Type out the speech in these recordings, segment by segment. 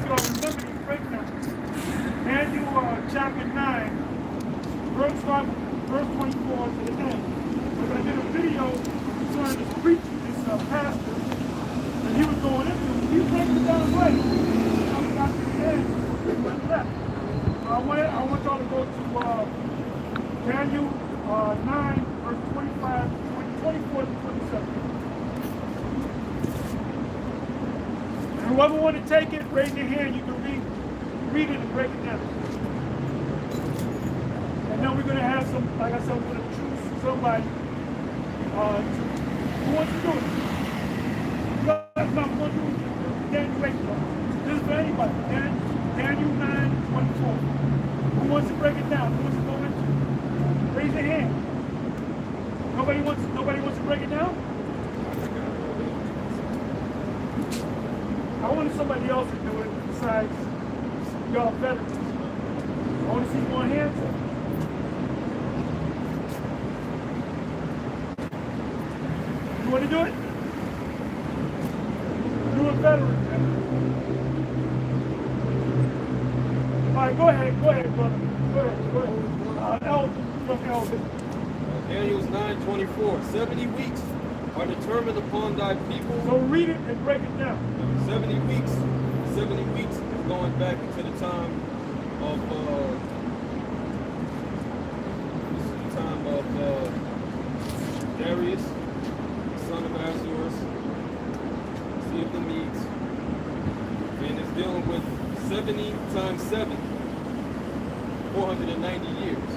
you all remember these breakdowns. Daniel chapter 9, verse 24 to the end. Because I did a video concerning this preacher, this pastor, and he was going into it. He breaks it down right. I got to the end, he went left. I want y'all to go to Daniel 9, verse 24 to 27. And whoever want to take it, raise your hand. You can read it and break it down. And then we're going to have some, like I said, we're going to choose somebody who wants to do it. That's not going to do it. Daniel 8. This is for anybody. Daniel 9, 24. Who wants to break it down? Who wants to go into it? Raise your hand. Nobody wants to break it down? I wanted somebody else to do it besides y'all veterans. I want to see more hands up. You want to do it? Do a veteran. All right, go ahead, brother. Go ahead. Elder. Daniel's 9:24. 70 weeks are determined upon thy people. So read it and break it down. 70 weeks. 70 weeks is going back into the time of Darius, son of Ahasuerus, Sea of the Medes, and it's dealing with 70 times 7, 490 years.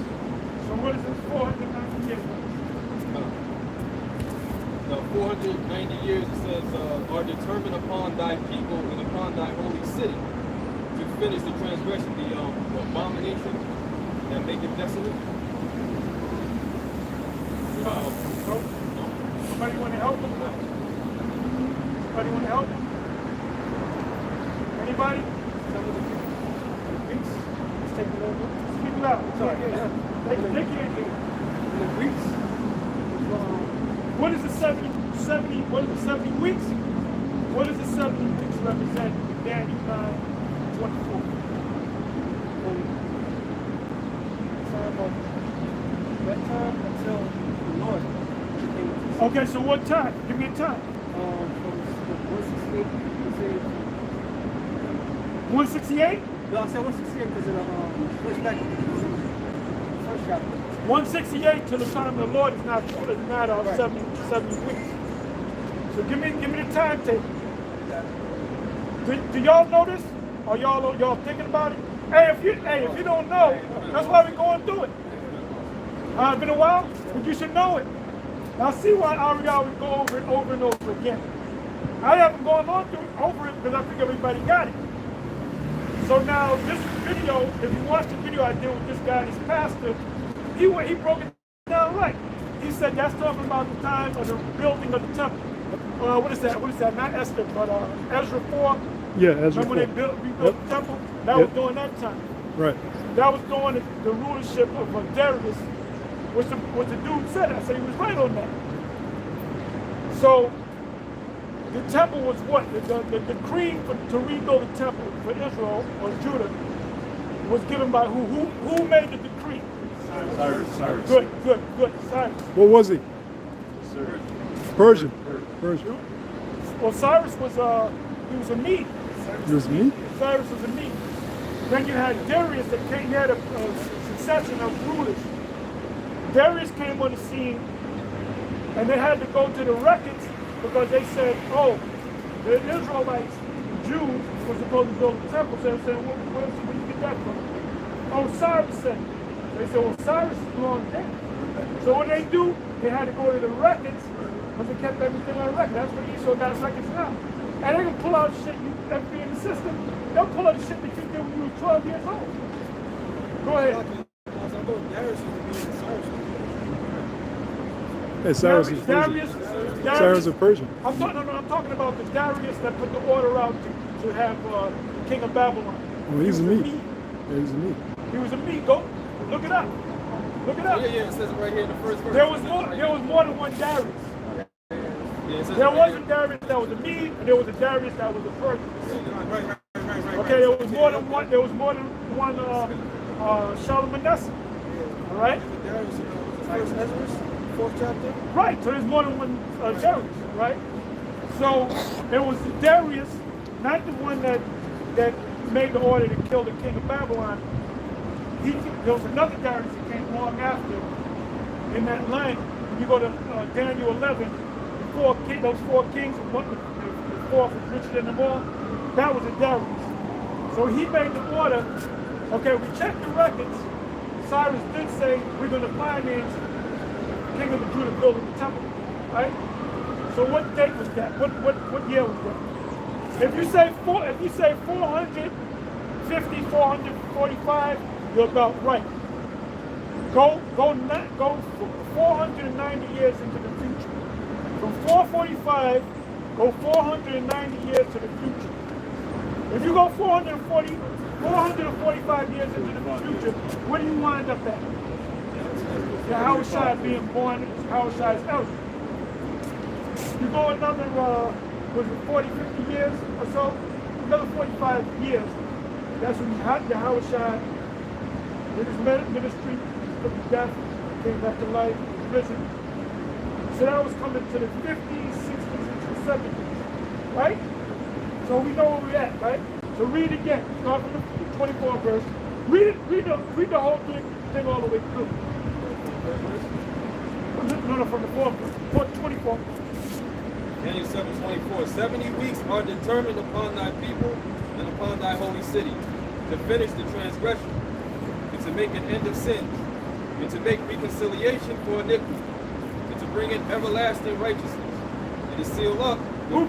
So what is this 490 years? Now 490 years, it says, are determined upon thy people and upon thy holy city to finish the transgression, the abomination that make it desolate. Somebody want to help him? Somebody want to help him? Anybody? Let's take it over. Speak loud. Sorry. Take the weeks. What is the 70? What is the 70 weeks? What does the 70 weeks represent in Daniel 9:24? That time until the Lord came. Okay, so what time? Give me a time. From 168 to 168? no, I said 168 because of the first chapter. 168 till the time of the Lord is not right. 70 weeks. So give me the timetable. Do y'all know this? Or y'all thinking about it? Hey, if you don't know, that's why we're going through it. It's been a while, but you should know it. Now see why Ariel would go over it over and over again. I haven't gone on over it because I think everybody got it. So now this video, if you watch the video I did with this guy, this pastor, he broke it down right. He said that's talking about the time of the building of the temple. What is that? Not Esther, but Ezra 4. Yeah, Ezra 4. Remember when they rebuilt the temple? That was during that time. Right. That was during the rulership of Darius, which the dude said. I said he was right on that. So the temple was what? The decree to rebuild the temple for Israel or Judah was given by who? Who made the decree? Cyrus. Good. Cyrus. What was he? Persian. Well, Cyrus was he was a Mede. He was Mede? Cyrus was a Mede. Then you had Darius that came. You had a succession of rulers. Darius came on the scene, and they had to go to the records because they said, oh, the Israelites, Jews, were supposed to build the temple. So they said, where did you get that from? Oh, Cyrus said. They said, well, Cyrus is long dead. So what they do, they had to go to the records because they kept everything on record. That's what Esau got records now. And they can pull out shit that be in the system. They'll pull out the shit that you did when you were 12 years old. Go ahead. Hey, Cyrus is Persian. Cyrus is Persian. I'm talking about the Darius that put the order out to have the king of Babylon. Well, he's a Mede. Yeah, he's a Mede. He was a Mede. Go look it up. Look it up. Yeah, it says it right here in the first verse. There was more than one Darius. There was a Darius that was a Mede, and there was a Darius that was a Persian. Right. Okay, there was more than one. There was more than one Shalmaneser. All right. Darius, first Ezra, 4th chapter. Right. So there's more than one Darius. Right. So it was Darius, not the one that made the order to kill the king of Babylon. There was another Darius that came long after in that line. You go to Daniel 11. Those four kings, the fourth was richer than them all. That was a Darius. So he made the order. Okay, we checked the records. Cyrus did say we're going to finance the king of the Judah building the temple, right? So what date was that? What year was that? If you say 450, 445, you're about right. Go 490 years into the future. From 445, go 490 years to the future. If you go 445 years into the future, where do you wind up at? Yahushua being born, Yahushua's elder. You go another, 40, 50 years or so, another 45 years. That's when Yahushua did his ministry, took his death, came back to life, was risen. So that was coming to the 50s, 60s, and 70s, right? So we know where we're at, right? So read again. Start from the 24th verse. Read the whole thing all the way through. No, from the 4th verse. 24. Daniel 7:24. 70 weeks are determined upon thy people and upon thy holy city, to finish the transgression, and to make an end of sins, and to make reconciliation for iniquity, and to bring in everlasting righteousness, and to seal up the Who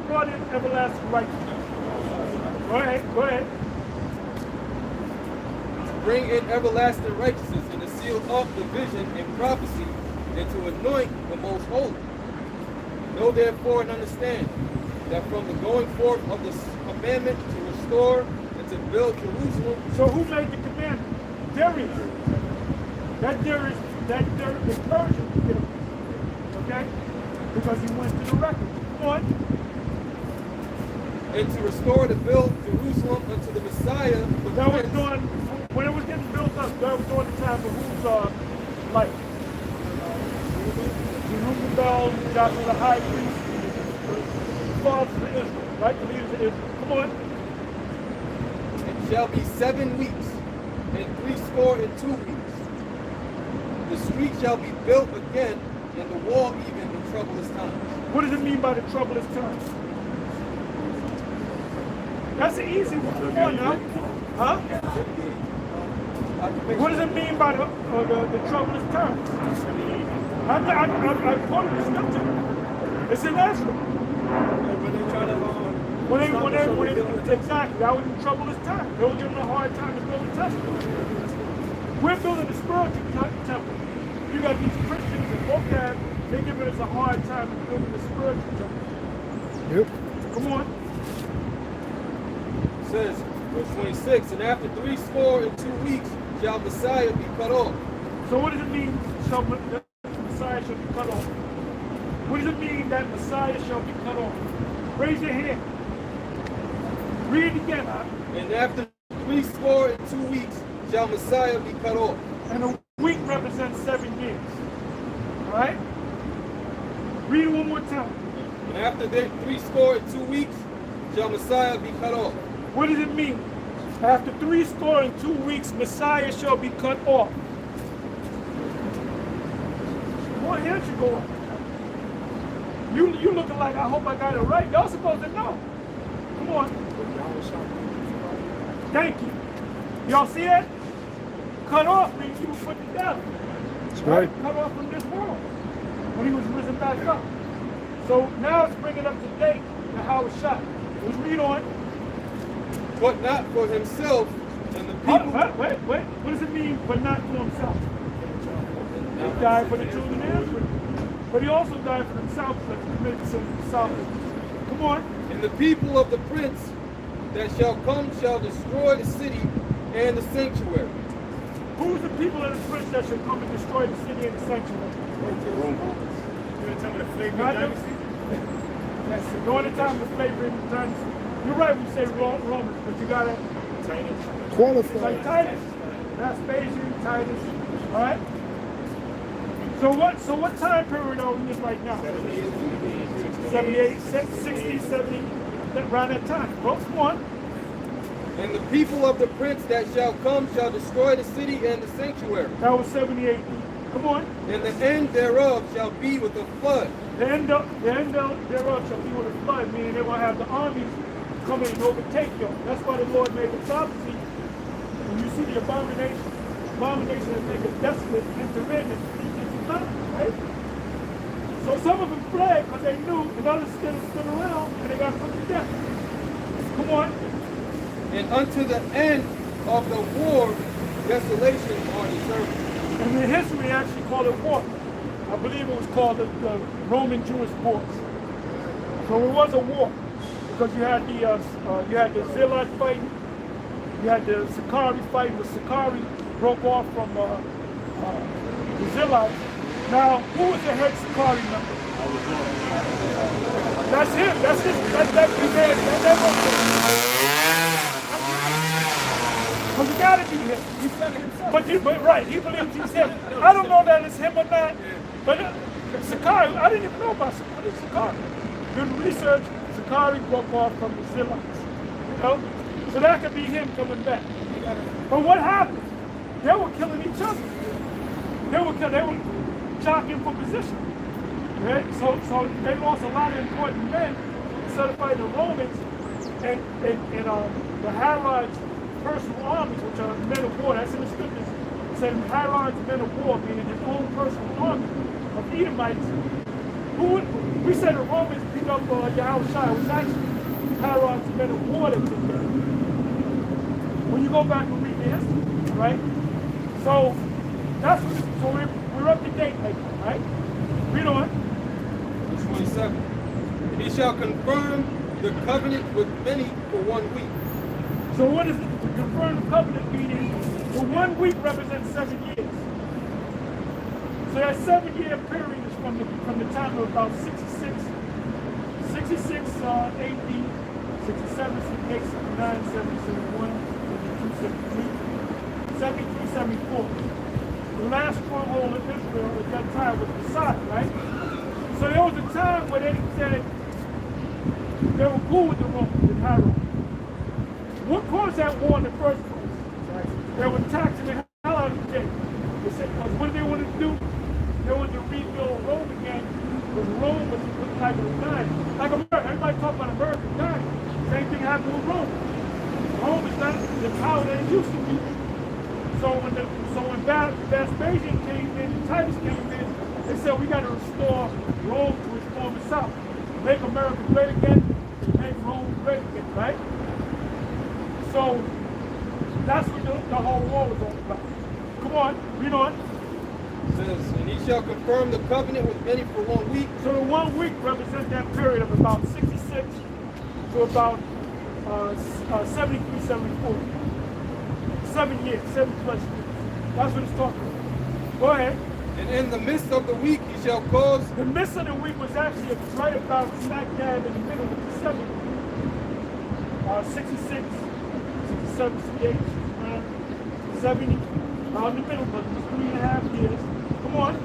brought in everlasting righteousness? Go ahead. Bring in everlasting righteousness, and to seal up the vision and prophecy, and to anoint the most holy. Know therefore and understand that from the going forth of the commandment to restore and to build Jerusalem. So who made the commandment? Darius. That Darius, the Persian did it. Okay? Because he went to the record. One. And to restore to build Jerusalem unto the Messiah. That was during, when it was getting built up, that was during the time of whose life? Zerubbabel, Joshua the high priest, the fathers of Israel, right? The leaders of Israel. Come on. It shall be 7 weeks, and 62 weeks. The street shall be built again, and the wall even in troublous times. What does it mean by the troublous times? That's an easy one. Come on now. Huh? What does it mean by the troublous times? I quoted the scripture. It's in Ezra. When they try to Exactly, that was the troublous time. They were giving a hard time to build the temple. We're building a spiritual temple. You got these Christians in vocab, they're giving us a hard time to building a spiritual temple. Yep. Come on. It says, verse 26, and after 62 weeks shall Messiah be cut off. So what does it mean that Messiah shall be cut off? What does it mean that Messiah shall be cut off? Raise your hand. Read it again. And after 62 weeks shall Messiah be cut off. And a week represents 7 years. All right? Read it one more time. And after 62 weeks shall Messiah be cut off. What does it mean? After 62 weeks, Messiah shall be cut off. Boy, here you go. You looking like, I hope I got it right. Y'all supposed to know. Come on. Thank you. Y'all see that? Cut off means he was put to death. That's right. Cut off from this world when he was risen back up. So now let's bring it up to date to how it's shot. Let's read on. But not for himself and the people. Wait. What does it mean, but not for himself? He died for the children of Israel. But he also died for himself because he committed sin himself. Come on. And the people of the prince that shall come shall destroy the city and the sanctuary. Who's the people of the prince that shall come and destroy the city and the sanctuary? You're telling me the Flavian Not them. dynasty? That's during the time of the slavery dynasty. You right when you say Romans, but you got to Qualify. like Titus. Vespasian, Titus. All right? So what time period are we in right now? 78, 60, 70, around that time. Well, come on. And the people of the prince that shall come shall destroy the city and the sanctuary. That was 78. Come on. And the end thereof shall be with a flood. The end thereof shall be with a flood, meaning they will have the armies come in and overtake them. That's why the Lord made the prophecy. When you see the abomination that make it desolate, enter in and not, right? So some of them fled because they knew, and others stood around and they got put to death. Come on. And unto the end of the war, desolation are determined. And in history, they actually call it war. I believe it was called the Roman-Jewish Wars. So it was a war because you had the Zealot fighting, you had the Sicarii fighting. The Sicarii broke off from the Zealots. Now, who was the head Sicarii member? That's him. That's his. That man. Because it got to be him. He said it himself. But right, he believes he's him. I don't know that it's him or not, but Sicarii, I didn't even know about Sicarii. Good research, Sicarii broke off from the Zealots. You know? So that could be him coming back. But what happened? They were killing each other. They were jockeying for position. Right? So they lost a lot of important men instead of fighting the Romans and the Herod's personal armies, which are men of war. That's in the scriptures. It said Herod's men of war, meaning his own personal army of Edomites. We said the Romans beat up Yahushua. It was actually Herod's men of war that took care of it. When you go back and read the history, right? So that's what. So we're up to date, right? Read on. Verse 27. And he shall confirm the covenant with many for 1 week. So what is it? To confirm the covenant meaning, the 1 week represents 7 years. So that 7-year period is from the time of about 66 AD, 67, 68, 69, 70, 71, 72, 73, 73, 74. The last stronghold of Israel at that time was Messiah, right? So there was a time where they said they were cool with the Romans, with Herod. What caused that war in the first place? They were taxing the hell out of the day. They said, because what they wanted to do, they wanted to rebuild Rome again, because Rome was like it was dying. Like America, everybody talk about America dying. Same thing happened with Rome. Rome is not the power that it used to be. So when Vespasian came in, Titus came in, they said we got to restore Rome to its former self. Make America great again, make Rome great again, right? So that's what the whole war was all about. Come on, read on. It says, and he shall confirm the covenant with many for 1 week. So the 1 week represents that period of about 66 to about 73, 74. 7 years, 7+ years. That's what it's talking about. Go ahead. And in the midst of the week he shall cause. The midst of the week was actually right about smack dab in the middle of December. 66, 67, 68, 70. About in the middle, but it was 3.5 years. Come on.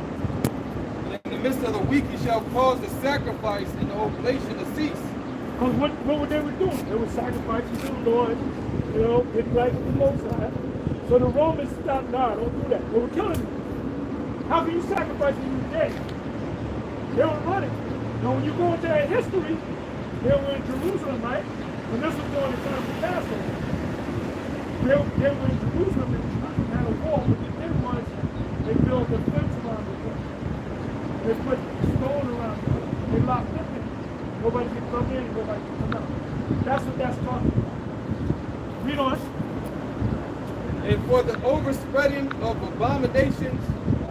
And in the midst of the week he shall cause the sacrifice and the oblation to cease. Because what were they doing? They were sacrificing to the Lord, you know, getting right with the Most High. So the Romans stopped, nah, don't do that. They were killing them. How can you sacrifice when you're dead? They were running. Now when you go into that history, they were in Jerusalem, right? When this was during the time of Passover. They were in Jerusalem and had a wall. What they did was they built a fence around the wall. They put stone around it. They locked them in. Nobody can come in and nobody can come out. That's what that's talking about. Read on. And for the overspreading of abominations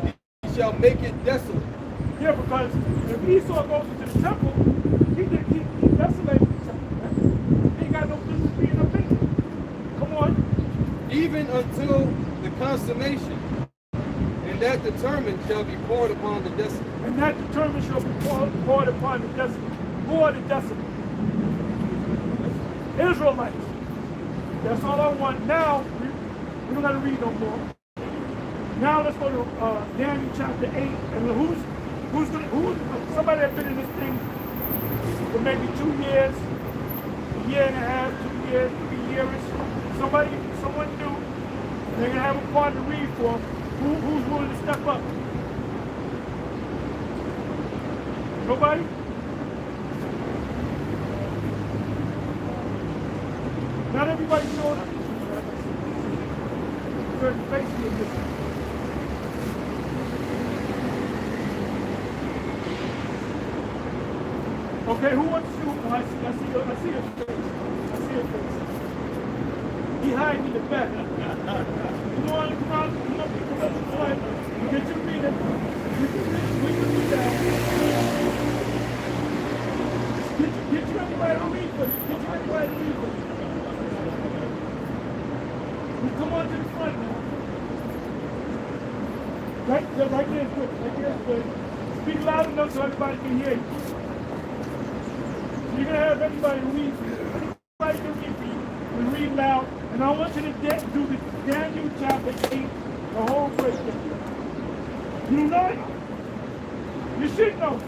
he shall make it desolate. Yeah, because if Esau goes into the temple, he desolated the temple. Right? He ain't got no business being up in it. Come on. Even until the consummation. And that determined shall be poured upon the desolate. And that determined shall be poured upon the desolate. Who are the desolate? Israelites. That's all I want. Now, we don't got to read no more. Now let's go to Daniel chapter 8. And somebody that's been in this thing for maybe 2 years, a year and a half, 2 years, 3 years. Someone new. They're going to have a part to read for them. Who's willing to step up? Nobody? Not everybody showing up. Certain faces of this. Okay, who wants to? Oh, I see your face. I see your face. He hiding in the back. Come on, people up the front. Get your feet up. We can do that. Get you everybody to read for you. Get you everybody to read for you. You come on to the front now. Right there is good. Right there is good. Speak loud enough so everybody can hear you. You're going to have everybody read for you. Everybody can read for you. And read loud. And I want you to do the Daniel chapter 8, the whole breakdown. You know it? You should know.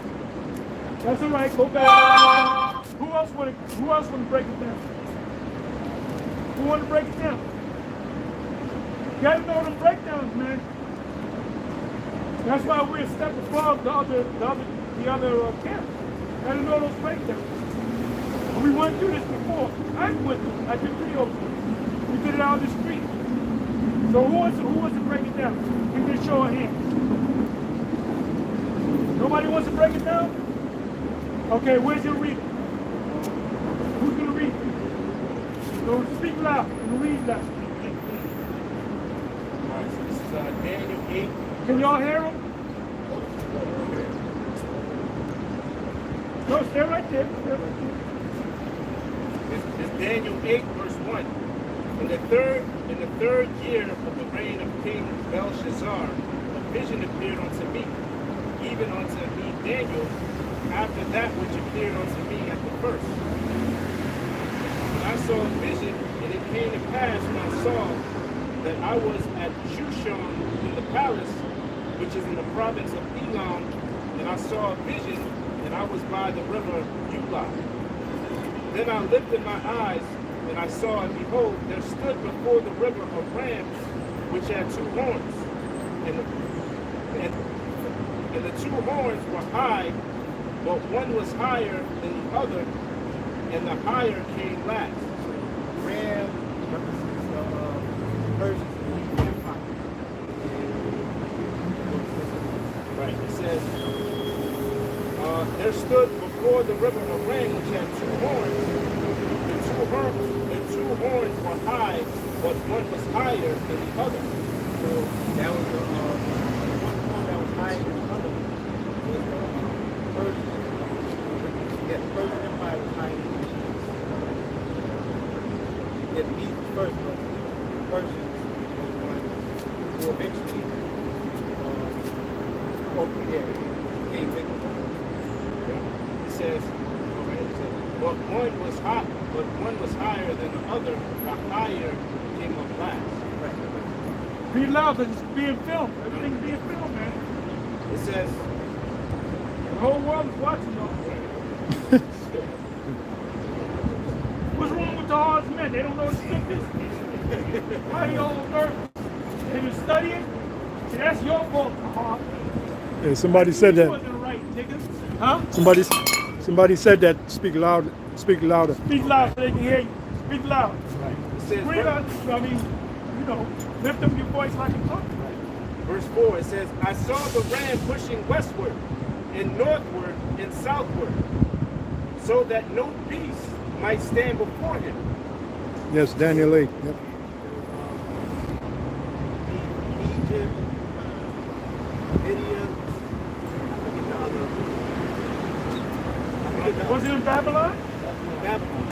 That's all right. Go back. Who else want to break it down? Who want to break it down? You got to know them breakdowns, man. That's why we're a step above the other camp. You got to know those breakdowns. We went through this before. I went through it. I did videos. We did it out on the street. So who wants to break it down? Give me a show of hands. Nobody wants to break it down? Okay, where's your reader? Who's going to read? So speak loud and read loud. All right, so this is Daniel 8. Can y'all hear him? No, stay right there. Stay right there. This is Daniel 8, verse 1. In the third year of the reign of King Belshazzar, a vision appeared unto me, even unto me Daniel, after that which appeared unto me at the first. And I saw a vision, and it came to pass when I saw that I was at Shushan in the palace, which is in the province of Elam, and I saw a vision, and I was by the river Eula. Then I lifted my eyes, and I saw, and behold, there stood before the river a ram which had 2 horns, and the 2 horns were high, but one was higher than the other, and the higher came last. Ram represents the Persians in the Empire. Right, it says, there stood before the river a ram which had 2 horns. The two horns were high, but one was higher than the other. So that was the one horn that was higher than the other. Was the Persian. Yeah, the Persian Empire was higher than the Egyptians. Yeah, the Medes first, but the Persians was the one who eventually came victim. It says, but one was higher than the other. The higher came up last. Right. Read loud because it's being filmed. Everything's being filmed, man. It says, The whole world is watching y'all. What's wrong with the odds men? They don't know the scriptures. Why are y'all nervous? They been studying? See, that's your fault, Hawk. Yeah, somebody said You that. wasn't right, nigga. Huh? Somebody said that. Speak loud. Speak louder. Speak loud so they can hear you. Speak loud. right. It says, Scream out. I mean, you know, lift up your voice like a trumpet. verse 4, it says, I saw the ram pushing westward and northward and southward, so that no beast might stand before him. Yes, Daniel 8. Yep. Egypt, Lydia, Was it in Babylon? Babylon.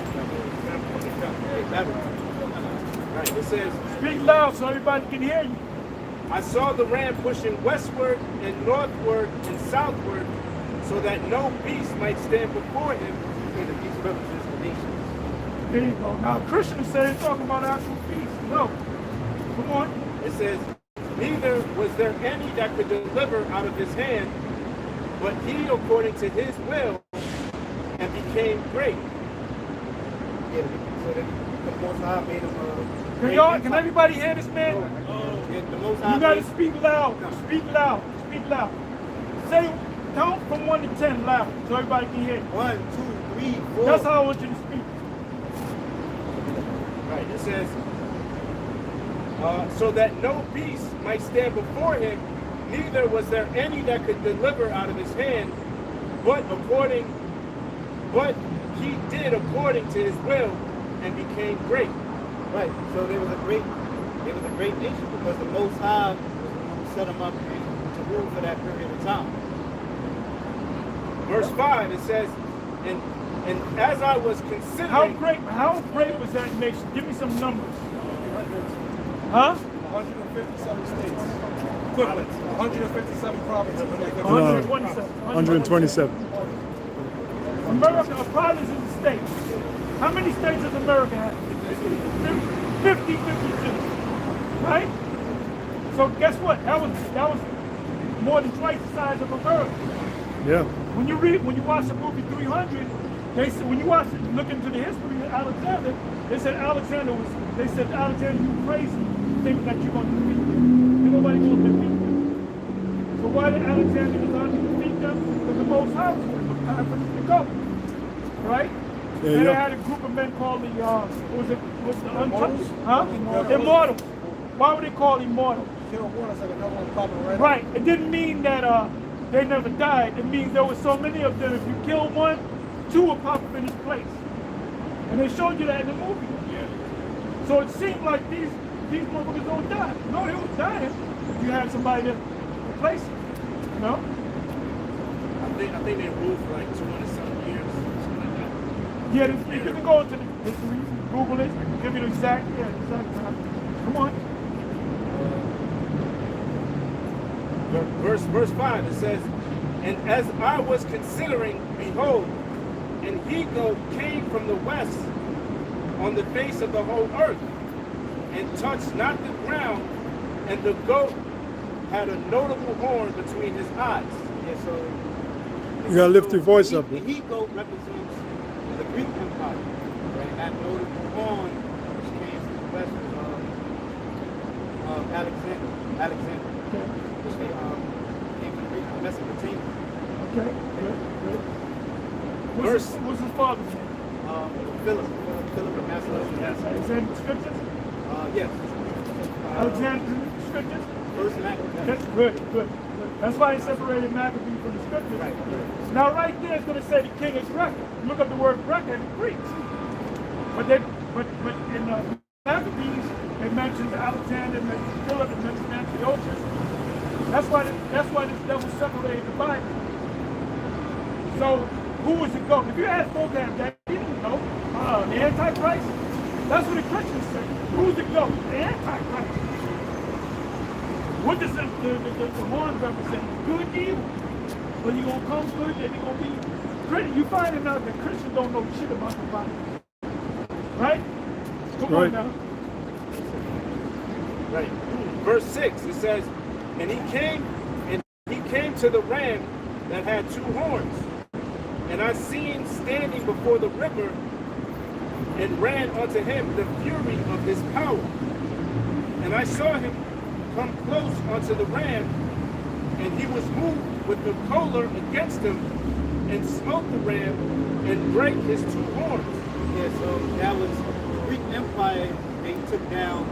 Right, it says, Speak loud so everybody can hear you. I saw the ram pushing westward and northward and southward, so that no beast might stand before him. the beast represents the nations. There you go. Now Christians say they're talking about actual feasts. No. Come on. It says, neither was there any that could deliver out of his hand, but he according to his will and became great. Yeah, so the Most High made him Can y'all, can everybody hear this man? yeah, the Most High You gotta made- speak loud. Speak loud. Speak loud. Say, count from 1 to 10 loud so everybody can hear. 1, 2, 3, 4. That's how I want you to speak. Right. It says, so that no beast might stand before him, neither was there any that could deliver out of his hand, but he did according to his will and became great. Right. So there was a great nation because the Most High set them up to rule for that period of time. Verse 5, it says, and as I was considering... How great was that nation? Give me some numbers. Huh? 157 states. Equivalent. 157 provinces. 127. America, a province is a state. How many states does America have? 50, 52. Right? So guess what? That was more than twice the size of America. Yeah. When you watch the movie 300, they said, when you look into the history of Alexander, they said Alexander, you crazy, thinking that you're going to defeat them. Ain't nobody going to defeat them. So why did Alexander decide to defeat them? Because the Most High was with them, time for them to go. Right? Yeah, And they yeah. had a group of men called the, what's the untouched? Huh? Immortals. Why were they called immortals? Right. It didn't mean that they never died. It means there were so many of them. If you kill one, 2 will pop up in his place. And they showed you that in the movie. Yeah. So it seemed like these motherfuckers don't die. No, they was dying. If you had somebody to replace them. No? I think they ruled for like 200-some years, something like that. Yeah, you can go into the history, Google it, give you the exact time. Come on. Verse 5, it says, and as I was considering, behold, an he-goat came from the west on the face of the whole earth, and touched not the ground, and the goat had a notable horn between his eyes. Yeah, so You gotta lift your voice up. The he-goat represents the Greek Empire. Right? That notable horn which came from the west of Alexander. Okay. Which they came from the region of Mesopotamia. Okay. Good. What's his father's name? Philip of Macedonia. Is that in the scriptures? Yes. Alexander in the scriptures? First Maccabees. That's good. That's why he separated Maccabee from the scriptures. Right. Now right there it's going to say the king is Greca. Look up the word Greca in the Greek. But in Maccabees, it mentions Alexander, it mentions Philip, it mentions Antiochus. That's why this devil separated the Bible. So who was it go? If you ask folks that, they didn't know. The Antichrist. That's what the Christians say. Who's it go? The Antichrist. What does the horn represent? Good, evil. When you're going to come good, then you're going to be Christian. You find it out that Christians don't know shit about the Bible. Right? Come on now. Right. Verse 6, it says, and he came to the ram that had 2 horns. And I seen standing before the river, and ran unto him the fury of his power. And I saw him come close unto the ram, and he was moved with the choler against him, and smote the ram, and brake his 2 horns. Yeah, so that was the Greek Empire. They took down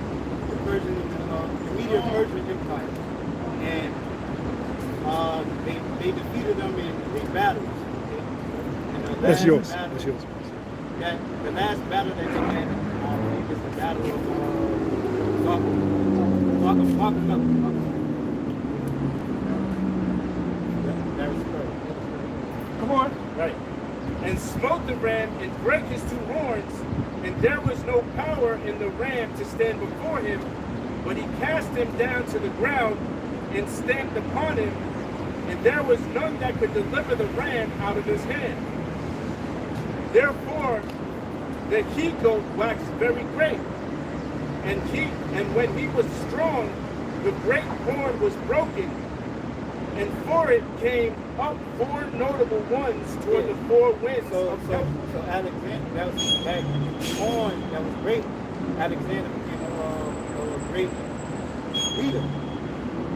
the Medo-Persian Empire, and they defeated them in 3 battles. And the That's last yours. battle- That's yours. The last battle that they had is the battle of That was correct. Come on. Right. And smote the ram, and brake his 2 horns, and there was no power in the ram to stand before him, but he cast him down to the ground, and stamped upon him, and there was none that could deliver the ram out of his hand. Therefore the he-goat waxed very great, and when he was strong, the great horn was broken, and for it came up 4 notable ones toward the 4 winds of heaven. So Alexander, that horn that was great. Alexander became a great leader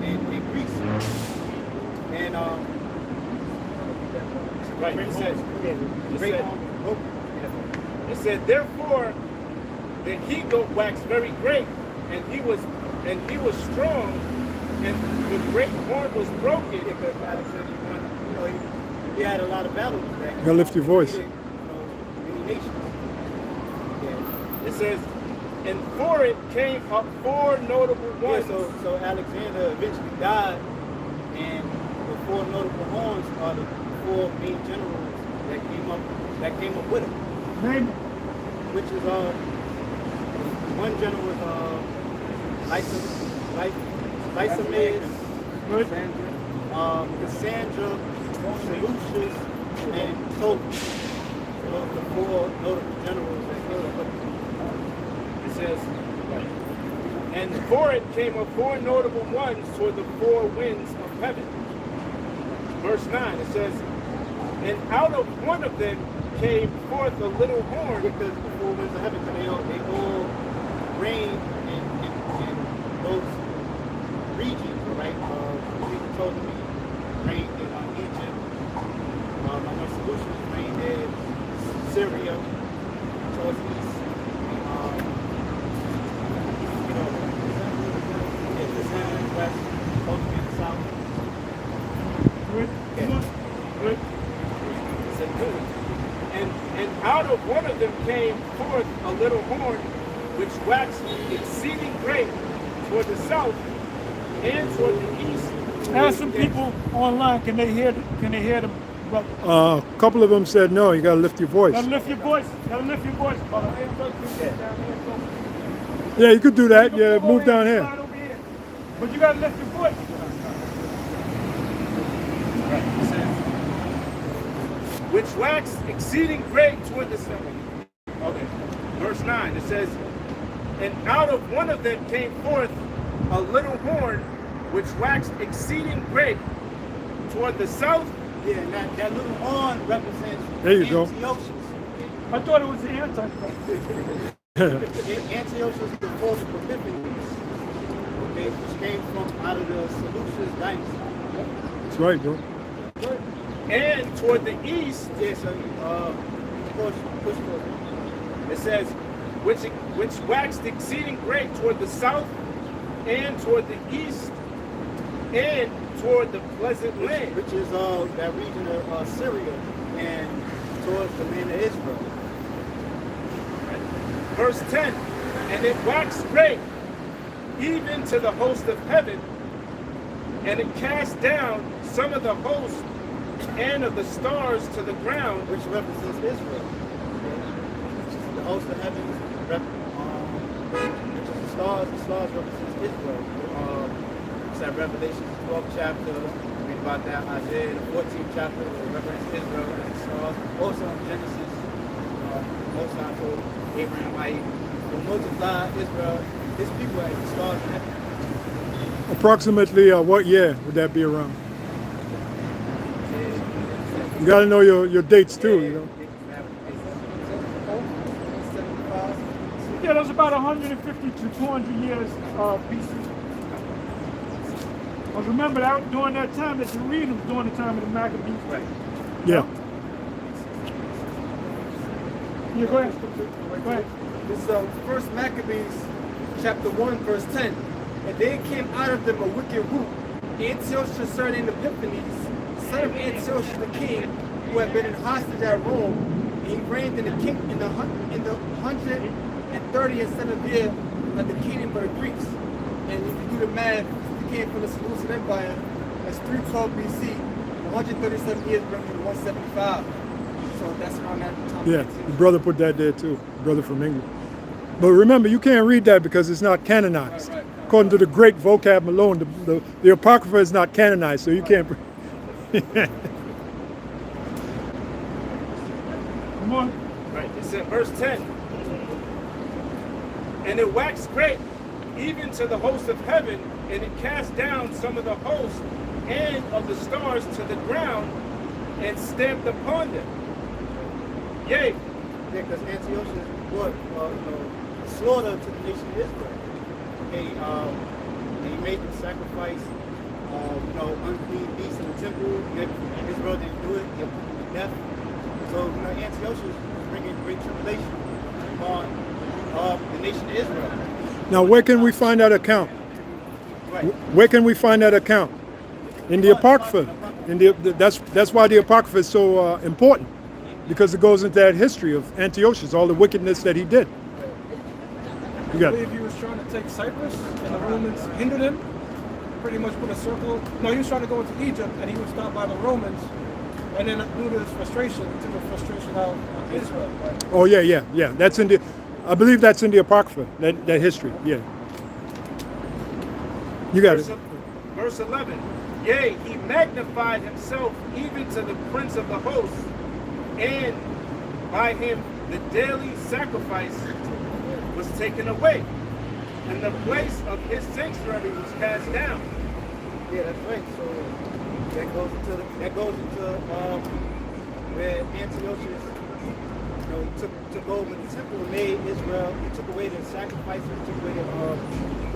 in Greece. And Right, it says, great horn was broken. it said, therefore the he-goat waxed very great, and he was strong, and the great horn was broken. Because Alexander won, he had a lot of battles back. You gotta lift your voice. Many nations. Yeah. It says, and for it came up 4 notable ones. So Alexander eventually died, and the 4 notable horns are the 4 main generals that came up with him. Name it. Which is one general was Lysimachus, Good. Cassandra, Seleucus, and Ptolemy. So those are the 4 notable generals that came up with him. It says, and for it came up 4 notable ones toward the 4 winds of heaven. Verse 9, it says, and out of one of them came forth a little horn. Because the 4 winds of heaven, they all reign in those regions, right? Ptolemy reigned in Egypt. I know Seleucus reigned in Syria, towards the east. West, Ptolemy in the south. Good. Yeah. Good. It's a good. And out of one of them came forth a little horn, which waxed exceeding great toward the south and toward the east. Ask some people online, can they hear the brother? A couple of them said no. You gotta lift your voice. Gotta lift your voice. Gotta lift your voice, brother. Yeah, you could do that. Yeah, Go move over down here, here. slide over here. But you gotta lift your voice. Which waxed exceeding great toward the south. Okay. Verse 9, it says, and out of one of them came forth a little horn, which waxed exceeding great toward the south. Yeah, and that little horn represents There you go. Antiochus. I thought it was the Antichrist. Antiochus is the 4th of Epiphanes, okay, which came from out of the Seleucus dynasty. That's right, bro. And toward the east, Yeah, so push forward. it says, which waxed exceeding great toward the south and toward the east and toward the pleasant land. Which is that region of Syria and towards the land of Israel. Verse 10, and it waxed great even to the host of heaven, and it cast down some of the host and of the stars to the ground. Which represents Israel. The host of heaven, which is the stars represents Israel. It's that Revelation 12th chapter, read about that. Isaiah the 14th chapter, represents Israel and the stars. Also in Genesis, most times told Abraham, I will multiply Israel, his people as the stars in heaven. Approximately what year would that be around? You gotta know your dates too, you know. Yeah, that's about 150 to 200 years BC. Because remember, that during that time that you read was during the time of the Maccabees. Right. Yeah. Yeah, go ahead. Go ahead. This is First Maccabees, chapter 1, verse 10. And there came out of them a wicked root, Antiochus surnamed Epiphanes, son of Antiochus the king, who had been in hostage at Rome. And he reigned in the 130th year of the kingdom of the Greeks. And if you do the math, he came from the Seleucid Empire. That's 312 BC. 137 years bring you to 175. So that's around that time. Yeah, the brother put that there too, brother from England. But remember, you can't read that because it's not canonized. Right. According to the great vocab Malone, the Apocrypha is not canonized, so you can't. Come on. Right. It said, verse 10, And it waxed great, even to the host of heaven, and it cast down some of the host and of the stars to the ground, and stamped upon them. Yea, Because Antiochus brought slaughter to the nation of Israel. He made them sacrifice unclean beasts in the temple. Israel didn't do it. He put them to death. So Antiochus was bringing great tribulation upon the nation of Israel. Now, where can we find that account? Right. Where can we find that account? In the Apocrypha. That's why the Apocrypha is so important, because it goes into that history of Antiochus, all the wickedness that he did. You I got believe it. he was trying to take Cyprus, and the Romans hindered him. Pretty much put a circle. No, he was trying to go into Egypt, and he was stopped by the Romans. And then due to his frustration, he took the frustration out on Israel. Right? Oh yeah. That's in the. I believe that's in the Apocrypha. That history. Yeah. You got it. verse 11. Yea, he magnified himself even to the prince of the host, and by him the daily sacrifice was taken away, and the place of his sanctuary was cast down. Yeah, that's right. So that goes into where Antiochus, took over the temple and made Israel. He took away the sacrifices, took away the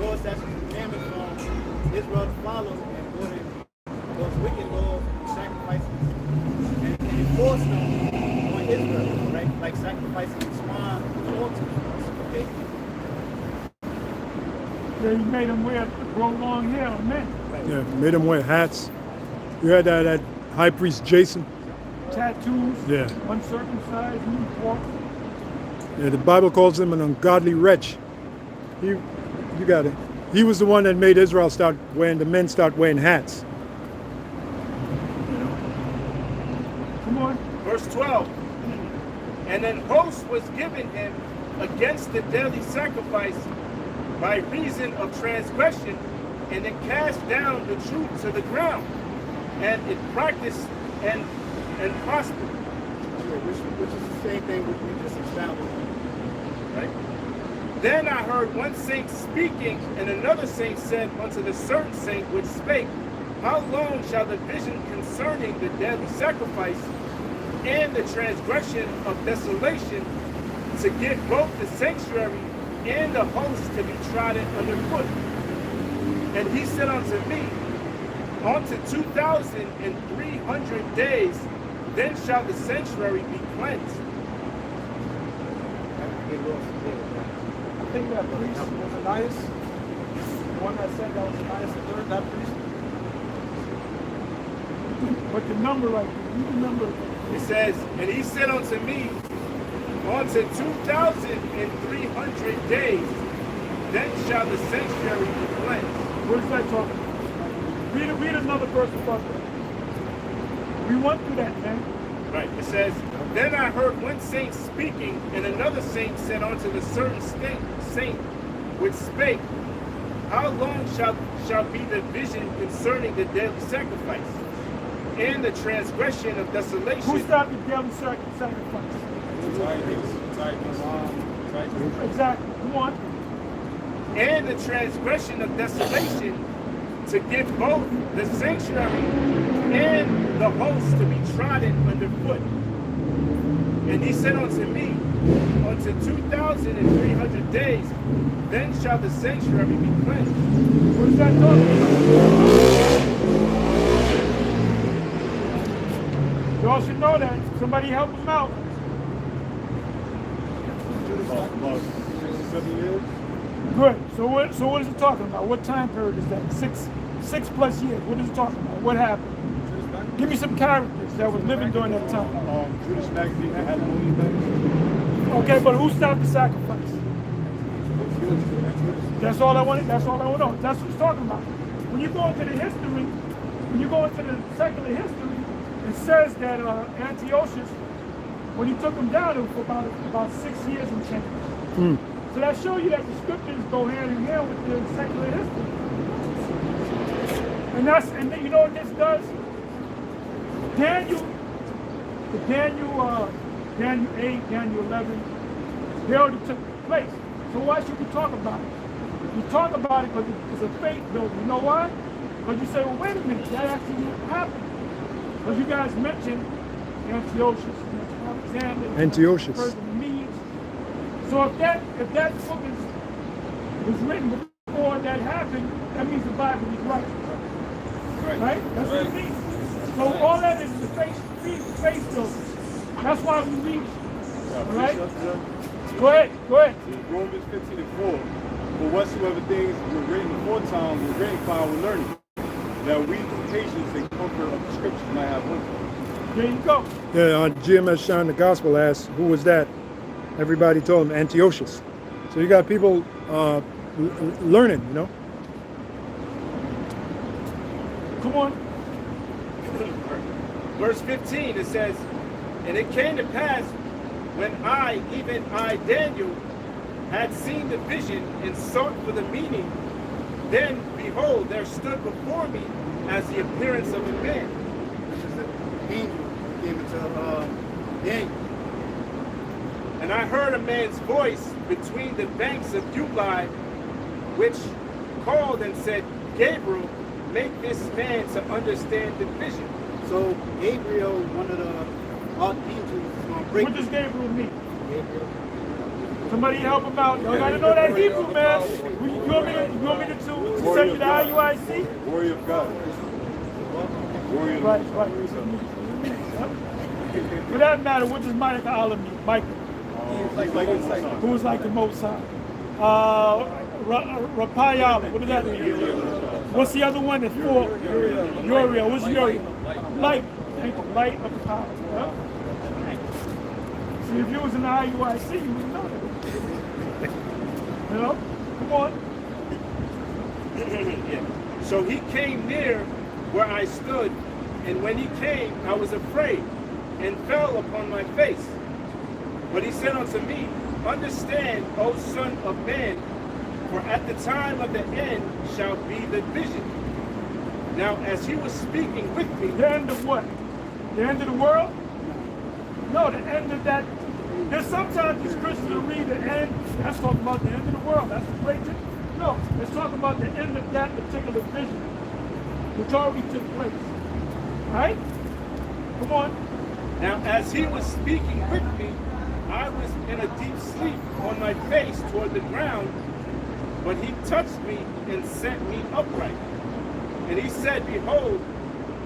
laws, statutes, and commandments from Israel to follow, and brought in those wicked laws, sacrifices, and enforced them on Israel, right? Like sacrificing swine to the altar. Okay. They made them grow long hair on men. Yeah, made them wear hats. You had that high priest Jason. Tattoos. Yeah. Uncircumcised, uniform. Yeah, the Bible calls him an ungodly wretch. You got it. He was the one that made Israel the men start wearing hats. Come on. Verse 12. And an host was given him against the daily sacrifice by reason of transgression, and it cast down the truth to the ground, and it practiced and prospered. Which is the same thing which we just expounded. Right? Then I heard one saint speaking, and another saint said unto the certain saint which spake, how long shall the vision concerning the daily sacrifice and the transgression of desolation to get both the sanctuary and the host to be trodden underfoot? And he said unto me, unto 2,300 days, then shall the sanctuary be cleansed. I think that priest was Ananias. The one that said that was Ananias the third, that priest. But the number right there, you remember. It says, and he said unto me, unto 2,300 days, then shall the sanctuary be cleansed. What is that talking about? Read another verse above that. We went through that, man. Right. It says, then I heard one saint speaking, and another saint said unto the certain saint which spake, how long shall be the vision concerning the daily sacrifice and the transgression of desolation? Who stopped the daily sacrifice? Exactly. Come on. And the transgression of desolation to give both the sanctuary and the host to be trodden underfoot. And he said unto me, unto 2,300 days, then shall the sanctuary be cleansed. What is that talking about? You all should know that. Somebody help them out. Good. So what is it talking about? What time period is that? Six plus years. What is it talking about? What happened? Give me some characters that was living during that time. Judas Maccabee had only things. Okay, but who stopped the sacrifice? That's all I want. That's all I want to know. That's what it's talking about. When you go into the history, when you go into the secular history, it says that Antiochus, when he took him down, it was for about 6 years and change. So that shows you that the scriptures go hand in hand with the secular history. And you know what this does? Daniel 8, Daniel 11, they already took place. So why should we talk about it? We talk about it because it's a faith building. You know why? Because you say, well, wait a minute, that actually happened. Because you guys mentioned Antiochus, Alexander, Antiochus. Persian Medes. So if that book was written before that happened, that means the Bible is right. Right? That's what it means. So all that is the faith building. That's why we read. All right? Go ahead. Romans 15:4. For whatsoever things were written aforetime were written for our learning, that we through patience and comfort of the scriptures might have hope. There you go. Yeah, GMS Shine the Gospel asked, who was that? Everybody told him Antiochus. So you got people learning, you know? Come on. Verse 15, it says, and it came to pass when even I, Daniel, had seen the vision and sought for the meaning, then behold, there stood before me as the appearance of a man. This is the angel gave it to Daniel. And I heard a man's voice between the banks of Ulai, which called and said, Gabriel, make this man to understand the vision. So Gabriel, one of the archangels, is going to break. What does Gabriel mean? Gabriel. Somebody help him out. You gotta know that Hebrew, man. You want me to send you to IUIC? Warrior of God. Warrior of Right. For that matter, what does Michael Allah mean? Michael. Who is like the Most High. Rapayala, what does that mean? What's the other one that's for? Uriel. What's Uriel? Light. Thank you. Light of the power. Yeah? See, if you was in the IUIC, you would know that. You know? Come on. Yeah. So he came near where I stood, and when he came, I was afraid and fell upon my face. But he said unto me, understand, O son of man, for at the time of the end shall be the vision. Now, as he was speaking with me, The end of what? The end of the world? No, the end of that. There's sometimes these Christians will read the end, that's talking about the end of the world. That's the great thing. No, it's talking about the end of that particular vision, which already took place. Right? Come on. now as he was speaking with me, I was in a deep sleep on my face toward the ground, but he touched me and set me upright. And he said, behold,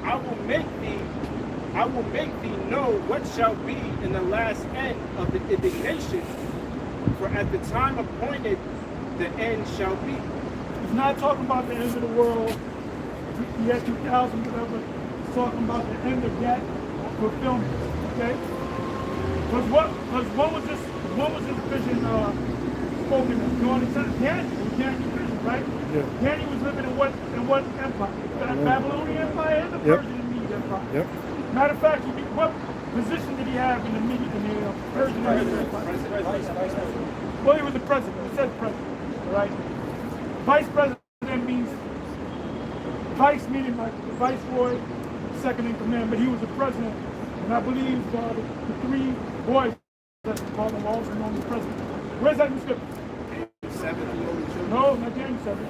I will make thee know what shall be in the last end of the indignation, for at the time appointed the end shall be. It's not talking about the end of the world, year 2000, whatever. It's talking about the end of that fulfillment. Okay? Because what was this vision spoken of? You understand? Daniel's vision, right? Yeah. Daniel was living in what empire? The Babylonian Empire and the Persian and Mede Empire. Yep. Matter of fact, what position did he have in the Mede and the Persian and Mede Empire? Well, he was the president. It says president, all right? Vice president means vice, meaning like the viceroy, second in command, but he was the president. And I believe the three boys that we call them also known as president. Where's that in the scripture? 7 No, not Daniel 7.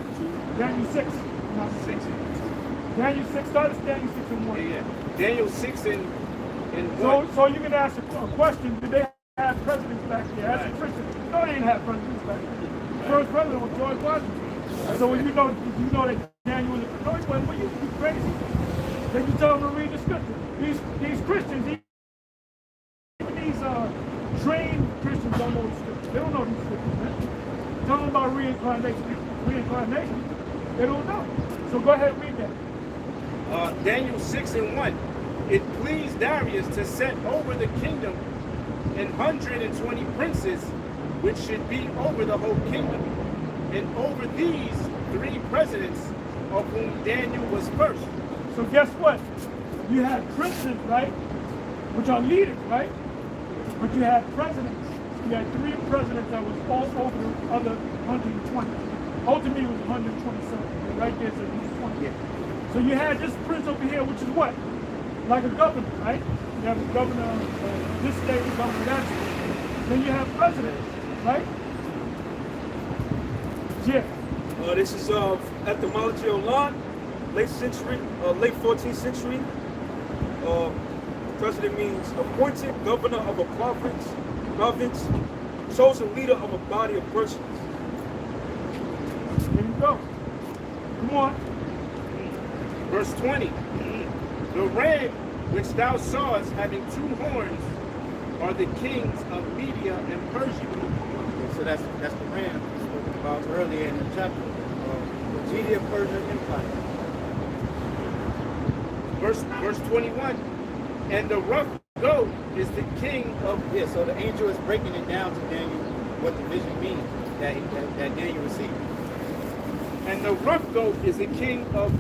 Daniel 6. Not 6. Daniel 6, start at Daniel 6 and 1. Yeah. Daniel 6 and 1. So you can ask a question, did they have presidents back there? As a Christian, no, they didn't have presidents back there. The first president was George Washington. So when you know that Daniel was a Christian, well, you crazy. Then you tell them to read the scripture. These Christians, even these trained Christians don't know the scripture. They don't know these scriptures, man. Tell them about reincarnation. They don't know. So go ahead and read that. Daniel 6 and 1. It pleased Darius to set over the kingdom 120 princes, which should be over the whole kingdom, and over these 3 presidents, of whom Daniel was first. So guess what? You had princes, right? Which are leaders, right? But you had presidents. You had 3 presidents that was all over the other 120. Ultimately, it was 127. Right there, so 120. Yeah. So you had this prince over here, which is what? Like a governor, right? You have a governor of this state, a governor of that state. Then you have presidents, right? Yeah. This is etymology of land, late 14th century. President means appointed governor of a province, chosen leader of a body of persons. There you go. Come on. Verse 20. The ram which thou sawest having 2 horns are the kings of Media and Persia. So that's the ram spoken about earlier in the chapter. The Media Persia Empire. Verse 21. And the rough goat is the king of... Yeah, so the angel is breaking it down to Daniel what the vision means that Daniel received. And the rough goat is the king of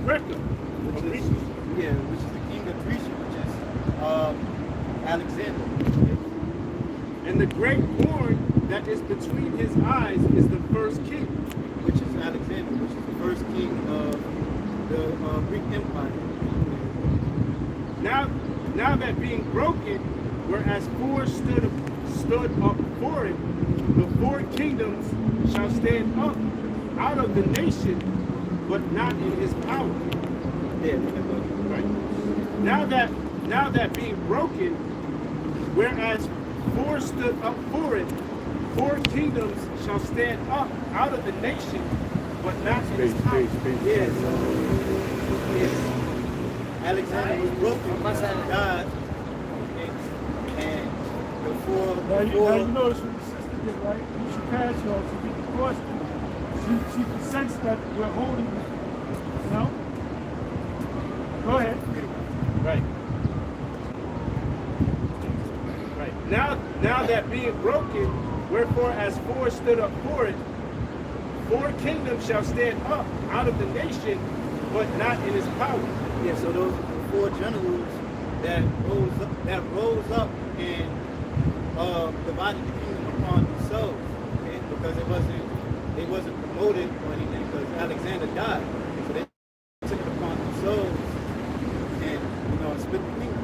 Greca. Which is the king of Grecia, which is Alexander. And the great horn that is between his eyes is the first king, which is Alexander, which is the first king of the Greek Empire. Now that being broken, whereas 4 stood up for it, the 4 kingdoms shall stand up out of the nation, but not in his power. Yeah, right. Now that being broken, whereas 4 stood up for it, 4 kingdoms shall stand up out of the nation, but not in his power. Yes. Alexander was broken by God, and before Now you notice what the sister did, right? You should pass y'all to get the question. She can sense that we're holding it. You know? Go ahead. Right. Now that being broken, wherefore as 4 stood up for it, 4 kingdoms shall stand up out of the nation, but not in his power. Yeah, so those 4 generals that rose up and divided the kingdom upon themselves, okay? Because they wasn't promoted or anything, because Alexander died. So they took it upon themselves and split the kingdom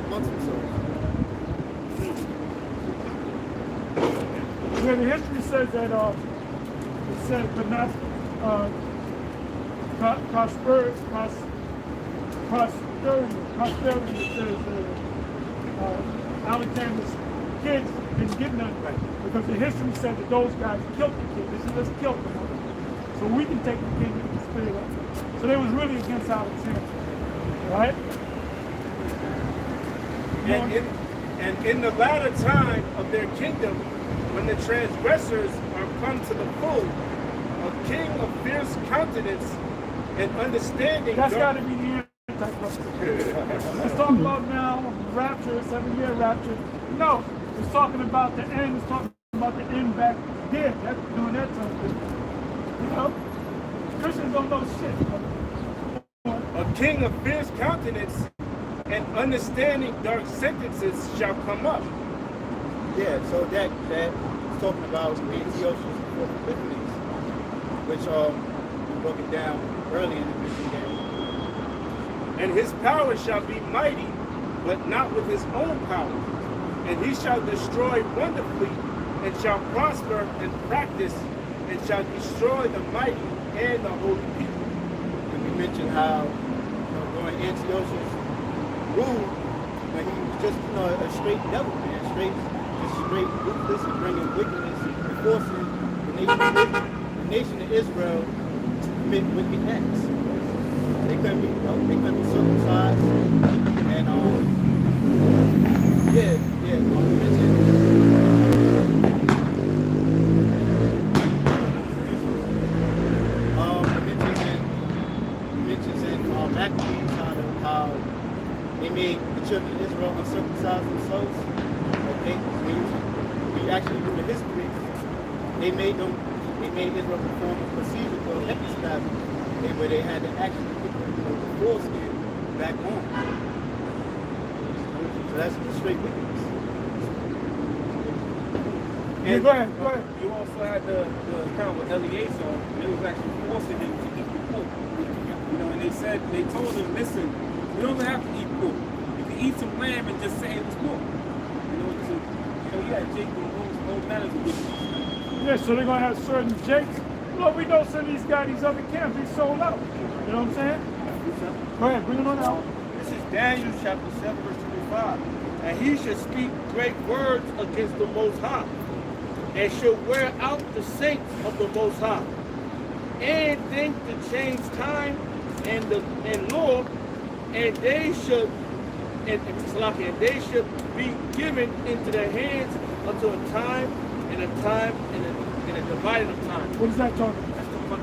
amongst themselves. Yeah, the history says that it said, but not prosperity. It says Alexander's kids didn't get none because the history said that those guys killed the kid. They said, let's kill them, so we can take the kingdom and split it up. So they was really against Alexander, right? And in the latter time of their kingdom, when the transgressors are come to the full, a king of fierce countenance and understanding. That's got to be the Antichrist. Let's talk about now rapture, 7-year rapture. No, it's talking about the end. It's talking about the end back then. That's doing that time. You know, Christians don't know shit. A king of fierce countenance and understanding dark sentences shall come up. Yeah, so that is talking about Antiochus Epiphanes, which we broke it down early in the vision game. And his power shall be mighty, but not with his own power. And he shall destroy wonderfully, and shall prosper and practice, and shall destroy the mighty and the holy people. And we mentioned how during Antiochus' rule, when he was just a straight devil, man, straight ruthless and bringing wickedness and forcing the nation of Israel to commit wicked acts. They couldn't be circumcised, and mentions in Maccabees how they made the children of Israel uncircumcised themselves. Okay, when you actually do the history, they made Israel perform a procedure called epispasm, where they had to actually put the foreskin back on. So that's the straight wickedness. And go ahead. You also had the account with Eleazar. They was actually forcing him to eat the pork. And they told him, listen, you don't have to eat pork. You can eat some lamb and just say it was pork. You had Jacob and all manners of wickedness. Yeah, so they're gonna have certain jakes. Well, we know some of these guys, these other camps, they sold out. You know what I'm saying? Go ahead, bring it on out. This is Daniel chapter 7, verse 25. And he should speak great words against the Most High, and should wear out the saints of the Most High, and think to change time and law, and they should they should be given into their hands until a time and a dividing of time. What is that talking about? That's talking about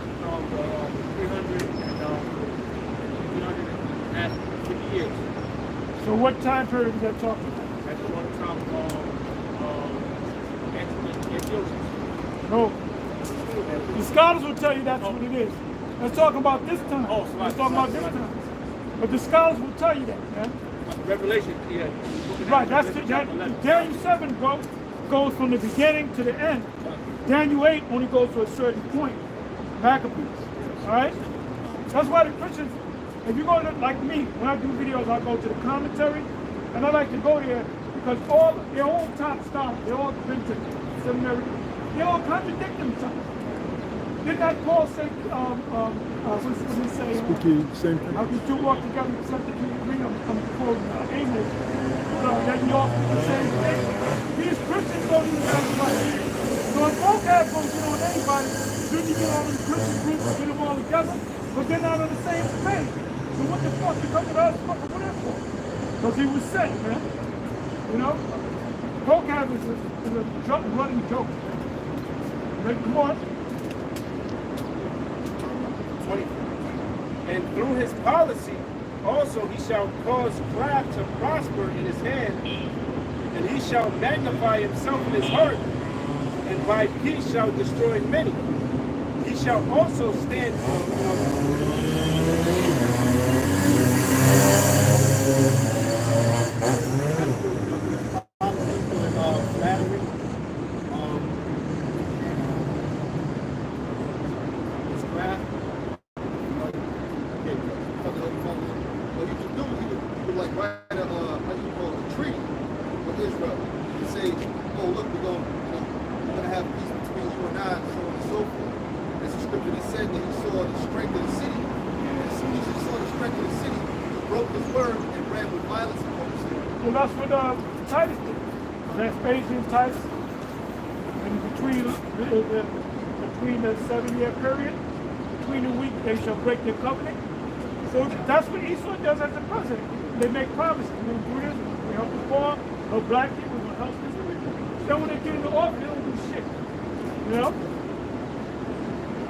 the 350 years. So what time period is that talking about? That's the one time Antiochus. No. The scholars will tell you that's what it is. Let's talk about this time. Oh, sorry, Let's talk about this time. But the scholars will tell you that, man. Revelation, yeah. Right, that's Daniel 7 goes from the beginning to the end. Daniel 8 only goes to a certain point. Maccabees. Alright? That's why the Christians, if you go to, like me, when I do videos, I go to the commentary, and I like to go there because they're all top scholars. They all been to seminary. They all contradict themselves. Did not Paul say, what did he say? Speak ye the same thing. How can two walk together except that you agree? I'm quoting English. That you all do the same thing. These Christians don't even have the right. So if vocab goes in on anybody, shouldn't you get all these Christian groups, get them all together? But they're not on the same page. So what the fuck you come to us for that for? Because he was sick, man. You know? Vocab is a running joke. But come on. 20. And through his policy, also he shall cause craft to prosper in his hand, and he shall magnify himself in his heart, and by peace shall destroy many. He shall also stand. Well, that's what Titus did. Vespasian, Titus, and between the 7-year period, between the week they shall break their covenant. So that's what Esau does as the president. They make promises. We're going to do this, we help the poor, no black people, we're going to help this. Then when they get in the office, they don't do shit. You know?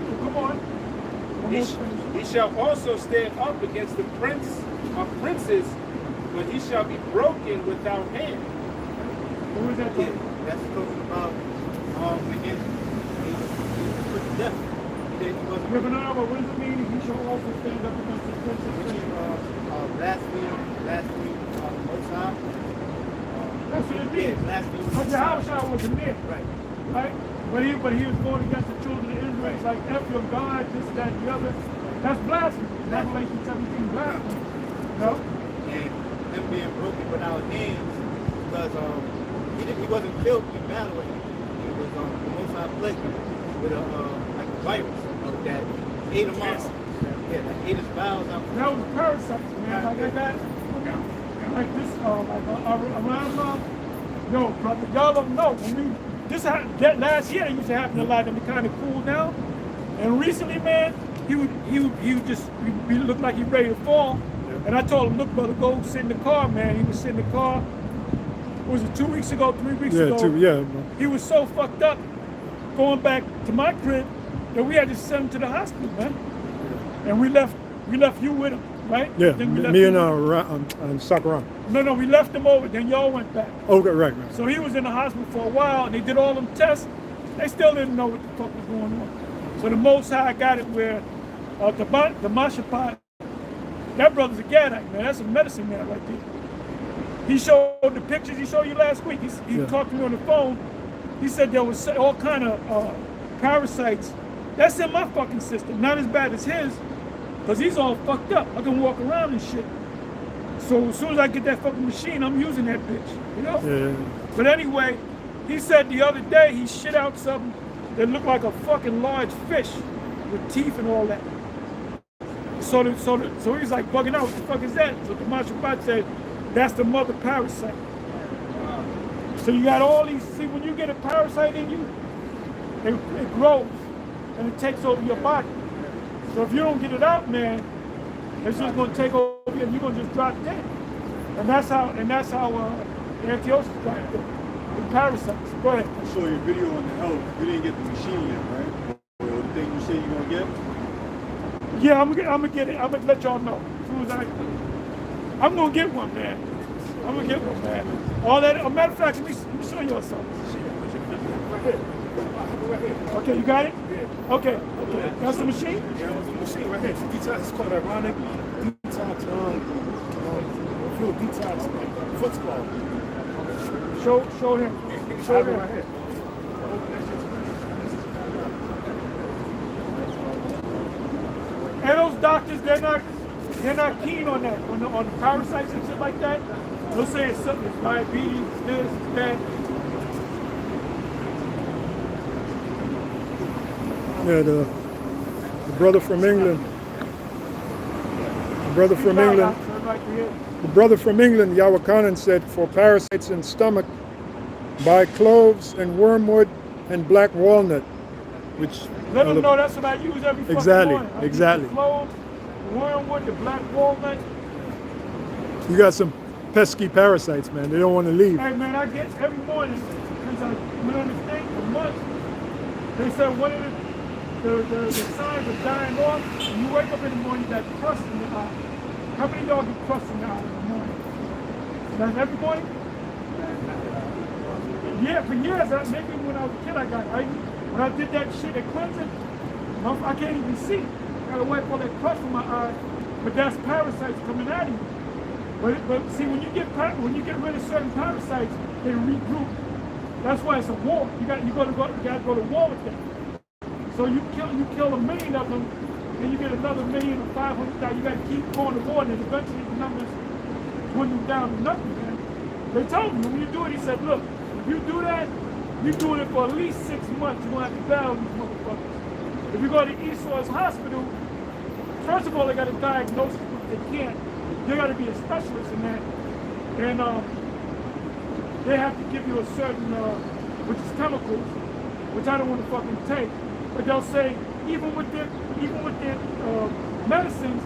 So come on. He shall also stand up against the prince of princes, but he shall be broken without hand. Who is that? Yeah, that's talking about against death. But what does it mean? He shall also stand up against the princes. Which is blaspheme Most High. That's what it means. Blaspheme. But Yahushua was a man. Right? But he was going against the children of Israel. It's like F your God, this, that, and the other. That's blasphemy. Revelation 17, blasphemy. No? And him being broken without hands because he wasn't killed in battle. He was the Most High plagued him with a virus that ate him out. Yeah, that ate his bowels out. That was parasites, man. Like that. Like this, around no, brother, y'all don't know. That last year it used to happen a lot and it kind of cooled down. And recently, man, he would look like he ready to fall. And I told him, look, brother, go sit in the car, man. He was sitting in the car. Was it 2 weeks ago, 3 weeks ago? He was so fucked up going back to my crib that we had to send him to the hospital, man. And we left you with him, right? Yeah, then we me and Sakura. No, we left him over, then y'all went back. Okay, right. So he was in the hospital for a while, and they did all them tests. They still didn't know what the fuck was going on. So the Most High got it where the Mashapot, that brother's a Gadite, man. That's a medicine man right there. He showed the pictures he showed you last week. He talked to me on the phone. He said there was all kind of parasites. That's in my fucking system. Not as bad as his, because he's all fucked up. I can walk around and shit. So as soon as I get that fucking machine, I'm using that bitch, you know? Yeah. But anyway, he said the other day he shit out something that look like a fucking large fish with teeth and all that. So he's like bugging out. What the fuck is that? So the Shabbat said, that's the mother parasite. So you got all these. See, when you get a parasite in you, it grows and it takes over your body. So if you don't get it out, man, it's just gonna take over you and you're gonna just drop dead. And that's how Antiochus got the parasites. Go ahead. I saw your video on the health. You didn't get the machine yet, right? Or the thing you say you're gonna get? Yeah, I'm gonna get it. I'm gonna let y'all know as soon as I'm gonna get one, man. I'm gonna get one, man. All that. A matter of fact, let me show y'all something. Okay, you got it? Yeah. Okay. That's the machine? Yeah, that's the machine right here. Detox, it's called ironic detox, fuel detox, foot scrub. Show him. Show him. Right here. And those doctors, they're not keen on that, on the parasites and shit like that. They'll say it's something, it's diabetes, this, that. Yeah, the brother from England. The brother from England. The brother from England, Yawakanan, said for parasites in stomach, buy cloves and wormwood and black walnut, which let them know that's what I use every fucking morning. Exactly. The cloves, the wormwood, the black walnut. You got some pesky parasites, man. They don't want to leave. Hey man, I get every morning because I went on this thing for months. They said one of the signs of dying off, when you wake up in the morning, you got crust in your eye. How many of y'all get crust in your eye in the morning? That's every morning? Yeah, for years, maybe when I was a kid, I got it. When I did that shit at cleansing, I can't even see. I gotta wipe all that crust from my eye, but that's parasites coming at you. But see, when you get rid of certain parasites, they regroup. That's why it's a war. You gotta go to war with them. So you kill 1 million of them, and you get another 1,000,000 or 500,000. You got to keep going to war, and then eventually the numbers dwindle down to nothing, man. They told me when you do it, he said, look, if you do that, you're doing it for at least 6 months. You're going to have to battle these motherfuckers. If you go to Esau's hospital, first of all, they got to diagnose it, but they can't. They got to be a specialist in that, and they have to give you a certain, which is chemicals, which I don't want to fucking take. But they'll say even with their medicines,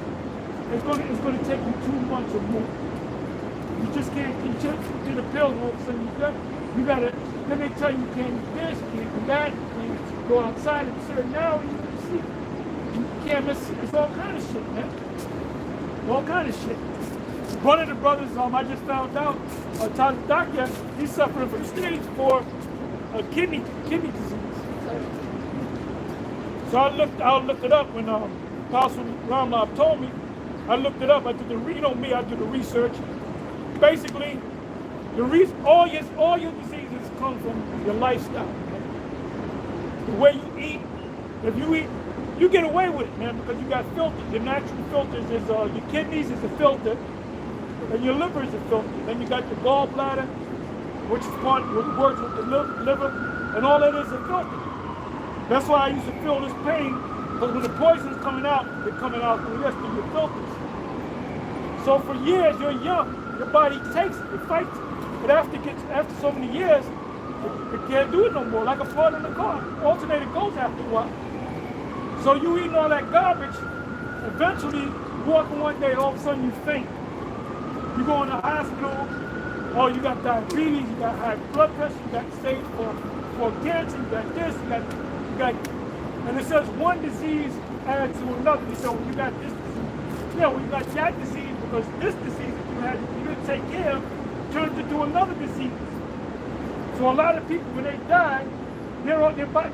it's going to take you 2 months or more. You just can't. You just get a pill and all of a sudden you're done. You gotta. Then they tell you you can't do this, you can't do that, you can't go outside at a certain hour. You can't miss. It's all kind of shit, man. All kind of shit. One of the brothers, I just found out, Doctor, he's suffering from stage 4 kidney disease. So I looked it up when Apostle Ramlab told me. I looked it up. I did the read on me. I did the research. Basically, all your diseases come from your lifestyle. The way you eat. If you eat, you get away with it, man, because you got filters. Your natural filters is your kidneys is a filter, and your liver is a filter. Then you got your gallbladder, which works with the liver, and all that is a filter. That's why I used to feel this pain, because when the poison's coming out, they're coming out through this, through your filters. So for years, you're young, your body takes it, it fights it. But after so many years, it can't do it no more, like a part in the car. Alternator goes after a while. So you eating all that garbage, eventually, walking one day, all of a sudden you faint. You go in the hospital, you got diabetes, you got high blood pressure, you got stage 4 cancer, you got this, you got, and it says one disease adds to another. So when you got this disease, when you got that disease, because this disease that you didn't take care of, turns into another disease. So a lot of people, when they die,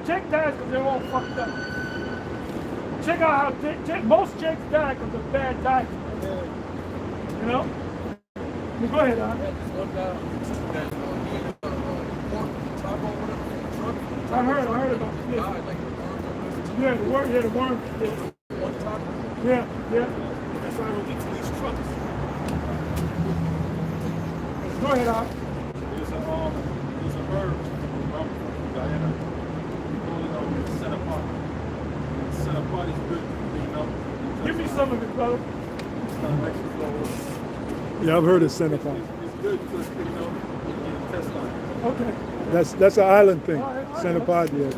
Jake dies because they're all fucked up. Check out how most Jakes die because of bad diet. You know? Go ahead, Al. I heard about this. Yeah, the worm. Yeah. That's why we get to these trucks. Go ahead, Al. There's a bird from Guyana. We call it set apart. Set apart is good, you know. Give me some of it, brother. Yeah, I've heard of Center Park. It's good because, you know, you test on it. Okay. That's an island thing. All right. Center Park, yeah.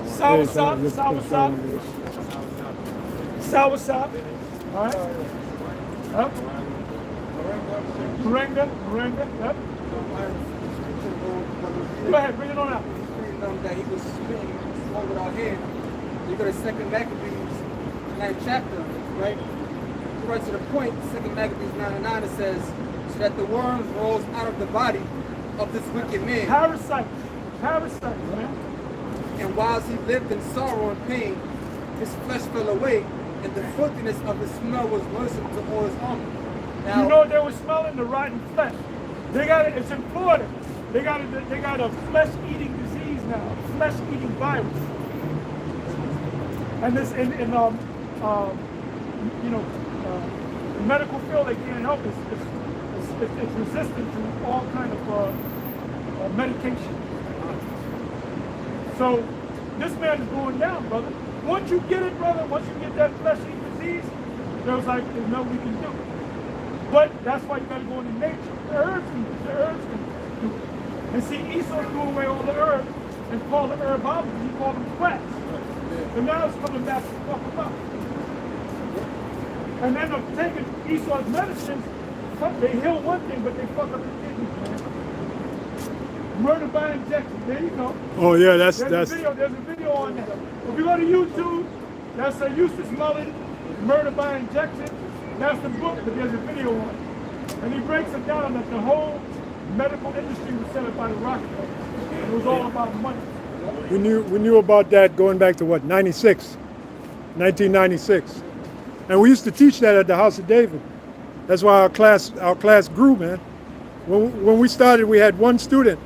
Sour Yeah, sop, it's- sour it's- sop, sour sop. All right. Yep. Moringa. Yep. Go ahead, bring it on out. That he was spitting smoke without hand. You go to 2nd Maccabees, 9th chapter, right? Right to the point, 2nd Maccabees 9:9, it says, so that the worms rose out of the body of this wicked man. Parasites, man. And whilst he lived in sorrow and pain, his flesh fell away, and the filthiness of his smell was worsened to all his armor. Now, You know they were smelling the rotten flesh. They got it. It's in Florida. They got a flesh-eating disease now, flesh-eating virus. And this in the medical field, they can't help it. It's resistant to all kind of medication. So this man is going down, brother. Once you get it, brother, once you get that flesh-eating disease, there's nothing we can do. But that's why you got to go into nature. The herbs can do it. And see, Esau threw away all the herbs and called the herbology, he called them quacks. And now it's coming back to fuck them up. And then of taking Esau's medicines, they heal one thing, but they fuck up the kidneys, man. Murder by injection, there you go. Oh yeah, There's a video on that. If you go to YouTube, that's a Eustace Mullen, Murder by Injection. That's the book, but there's a video on it. And he breaks it down that the whole medical industry was set up by the Rockefellers. It was all about money. We knew about that going back to what, 1996. And we used to teach that at the House of David. That's why our class grew, man. When we started, we had one student.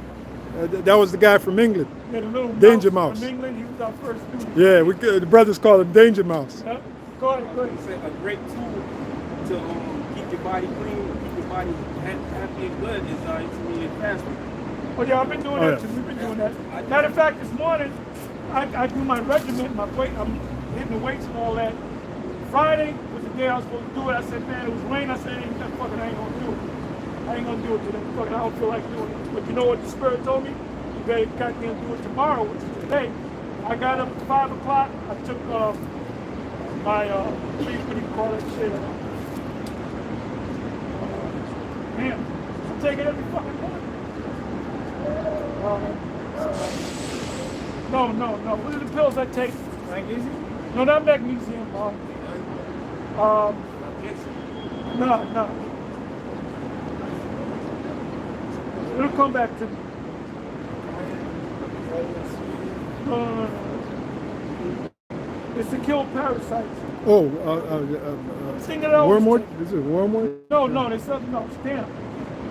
That was the guy from England. Yeah, the little Danger Mouse. From England, he was our first student. Yeah, the brothers called him Danger Mouse. Yep. Go ahead. It's a great tool to keep your body clean, keep your body happy and good is to me fasting. Oh yeah, I've been doing that too. We've been doing that. Matter of fact, this morning, I do my regimen, my weight, I'm hitting the weights and all that. Friday was the day I was supposed to do it. I said, man, it was rain. I said, I ain't gonna do it. I ain't gonna do it today. Fucking, I don't feel like doing it. But you know what the Spirit told me? You better goddamn do it tomorrow, which is today. I got up at 5 o'clock. I took my, what do you call that shit? I take it every fucking morning. No. What are the pills I take? Magnesium? No, not magnesium. No. It'll come back to me. No. It's to kill parasites. Oh, Thing that I always wormwood? take. Is it wormwood? No, there's something else. Damn.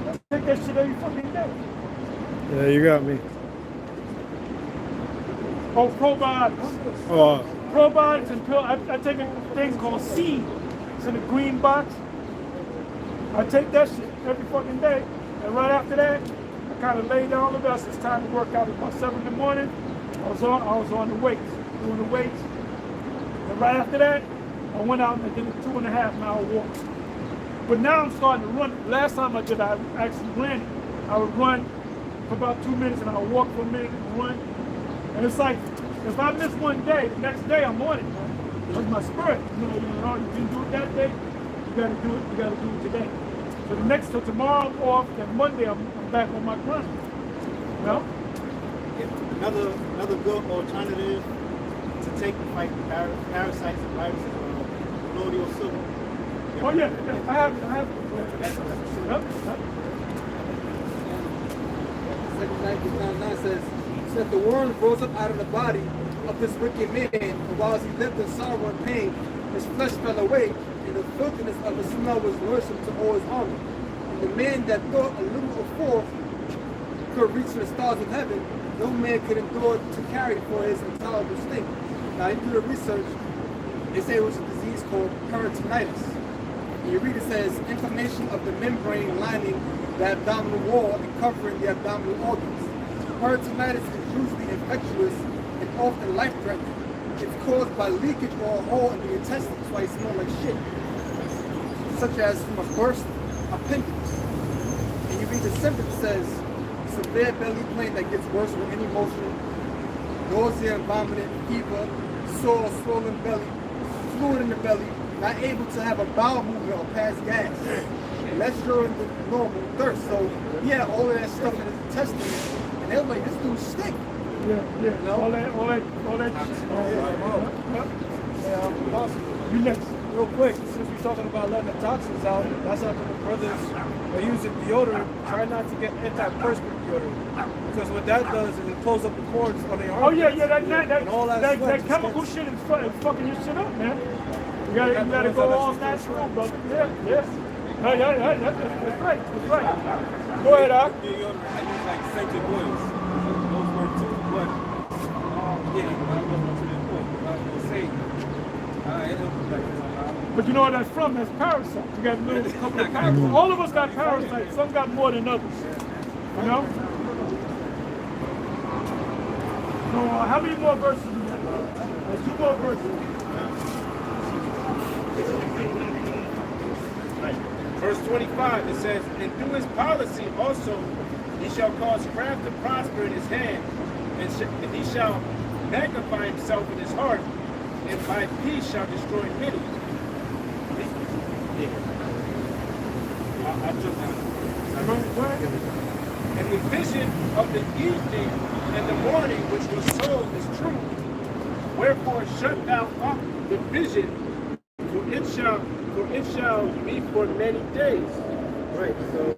I take that shit every fucking day. Yeah, you got me. Oh, probiotics. Oh, Probiotics and pills. I take a thing called seed. It's in a green box. I take that shit every fucking day. And right after that, I kind of lay down the best. It's time to work out. It's about 7 in the morning. I was on the weights, doing the weights. And right after that, I went out and I did a 2.5 mile walk. But now I'm starting to run. Last time I did, I actually ran. I would run for about 2 minutes and I would walk for a minute and run. And it's like, if I miss one day, the next day I'm on it, man. It's my spirit. You didn't do it that day, you gotta do it today. So the next, till tomorrow I'm off, then Monday I'm back on my grind. You know? Another good alternative to take to fight parasites and viruses colloidal silver. Oh yeah, I have it. Yep. 2 Maccabees 9:9 says, so that the worms rose up out of the body of this wicked man, and whilst he lived in sorrow and pain, his flesh fell away, and the filthiness of his smell was worsened to all his armor. And the man that thought a little before could reach the stars of heaven, no man could endure to carry for his intolerable state. Now, you do the research, they say it was a disease called peritonitis. And you read it says, inflammation of the membrane lining the abdominal wall and covering the abdominal organs. Peritonitis is usually infectious and often life-threatening. It's caused by leakage or a hole in the intestines, that's why it smells like shit. Such as from a burst appendix. And you read the symptoms, it says severe belly pain that gets worse with any motion, nausea and vomiting, fever, sore, swollen belly, fluid in the belly, not able to have a bowel movement or pass gas, less urine than normal, thirst. So he had all of that stuff in his intestines, and they were like, this dude stink. Yeah. You know? All that. You next. Real quick, since we're talking about letting the toxins out, that's how the brothers are using deodorant. Try not to get antiperspirant deodorant, because what that does is it closes up the pores on the armpits. Oh yeah, that chemical shit is fucking your shit up, man. You gotta go all natural, brother. Yeah. Hey, that's right. Go ahead, Doc. I use like scented oils. Those work too, but yeah, I don't know to this point. I was gonna say, it helps like this. But you know where that's from? That's parasites. You got a little couple of parasites. All of us got parasites. Some got more than others. You know? So how many more verses do you have? There's 2 more verses. Verse 25, it says, and through his policy also he shall cause craft to prosper in his hand, and he shall magnify himself in his heart, and by peace shall destroy many. I took that. And the vision of the evening and the morning which was sold is true. Wherefore shut thou up the vision, for it shall be for many days. Right, so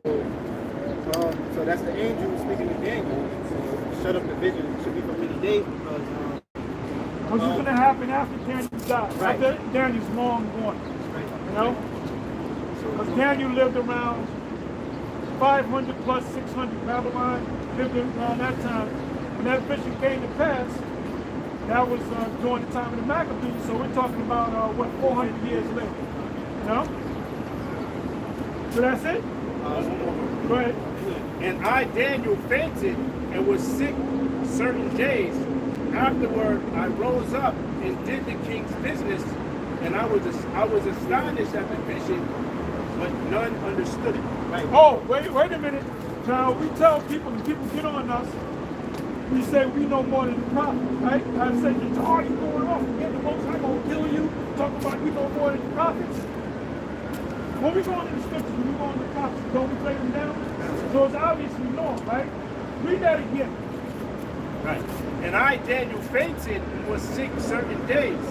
that's the angel speaking to Daniel. So shut up the vision, it should be for many days because What's going to happen after Daniel dies? Right. After Daniel's long gone. You know? Because Daniel lived around 500 plus 600. Babylon lived around that time. When that vision came to pass, that was during the time of the Maccabees. So we're talking about, 400 years later. You know? So that's it? Go ahead. And I, Daniel, fainted and was sick certain days. Afterward, I rose up and did the king's business, and I was astonished at the vision, but none understood it. Right. Oh, wait a minute. Now, we tell people, when people get on us, we say we know more than the prophet, right? I say, you're already going off. Forget the most High going to kill you. Talk about we know more than the prophets. When we go into the scriptures, when we go into the prophets, don't we play them down? So it's obviously known, right? Read that again. Right. And I, Daniel, fainted and was sick certain days.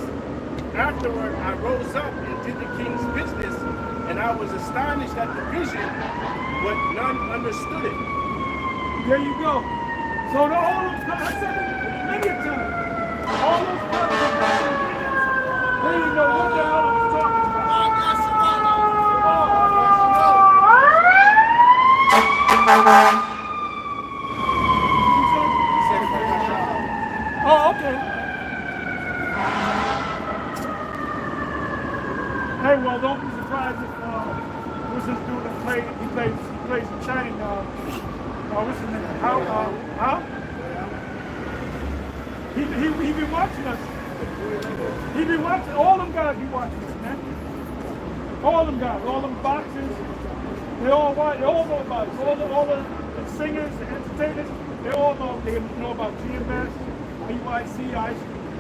Afterward, I rose up and did the king's business, and I was astonished at the vision, but none understood it. There you go. So all those, I said it many a time, all those prophets, they didn't know what the hell I was talking about. Oh, okay. Hey, well, don't be surprised if what's this dude that plays in China. What's his name? How? He been watching us. He been watching all them guys. Be watching us, man. All them guys, all them boxers. They all know about us. All the singers, the entertainers. They all know. They know about GMS, IUIC,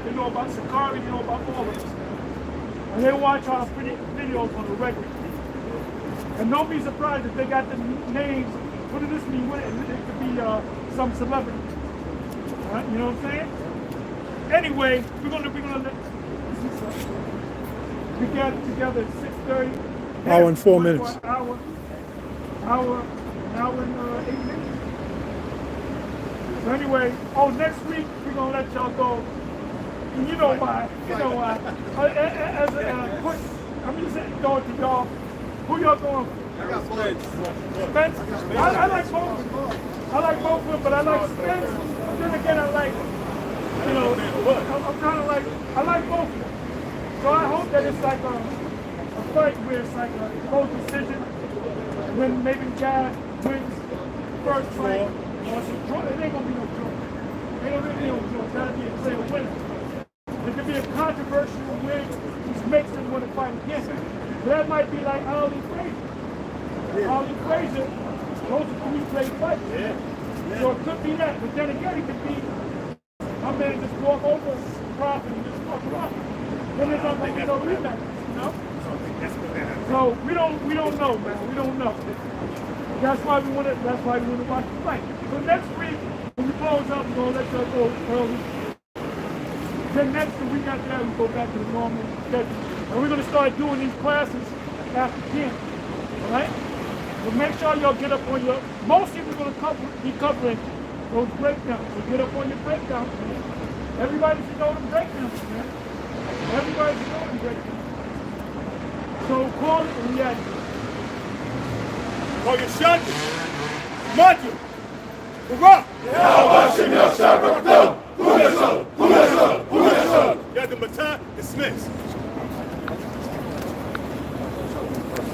they know about Sakari. They know about all of us. And they watch our videos on the regular. And don't be surprised if they got the names. What does this mean? It could be some celebrity. Right? You know what I'm saying? Anyway, we're gonna we got together at 6:30. Hour and 4 minutes. Hour and 8 minutes. So anyway, next week we're gonna let y'all go. And you know why? As a quick, I'm just going to y'all. Who y'all going for? Spence. I like both. I like both of them, but I like Spence. Then again, I like, I'm kind of like, I like both of them. So I hope that it's like a fight where it's like a close decision. When maybe the guy wins the first fight, or it's a draw. It ain't gonna be no draw. They don't really gotta be a clear winner. There could be a controversial win which makes them want to fight against it. That might be like Ali Frazier. Ali Frazier, those are 3 great fighters. So it could be that, but then again, it could be my man just walk over Prophet and just fuck Prophet. Then there's not going to be no rematch, you know? So we don't know, man. We don't know. That's why we want to watch the fight. So next week, when we close up, we're gonna let y'all go early. Then next week after that, we go back to the normal schedule. And we're gonna start doing these classes after camp. Alright? So make sure y'all get up on your, mostly we're gonna be covering those breakdowns. So get up on your breakdowns, man. Everybody should know the breakdowns, man. Everybody should know the breakdowns. So call it and we at it. Call your shot. Matthew. Hurrah! Got the baton dismissed.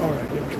All right.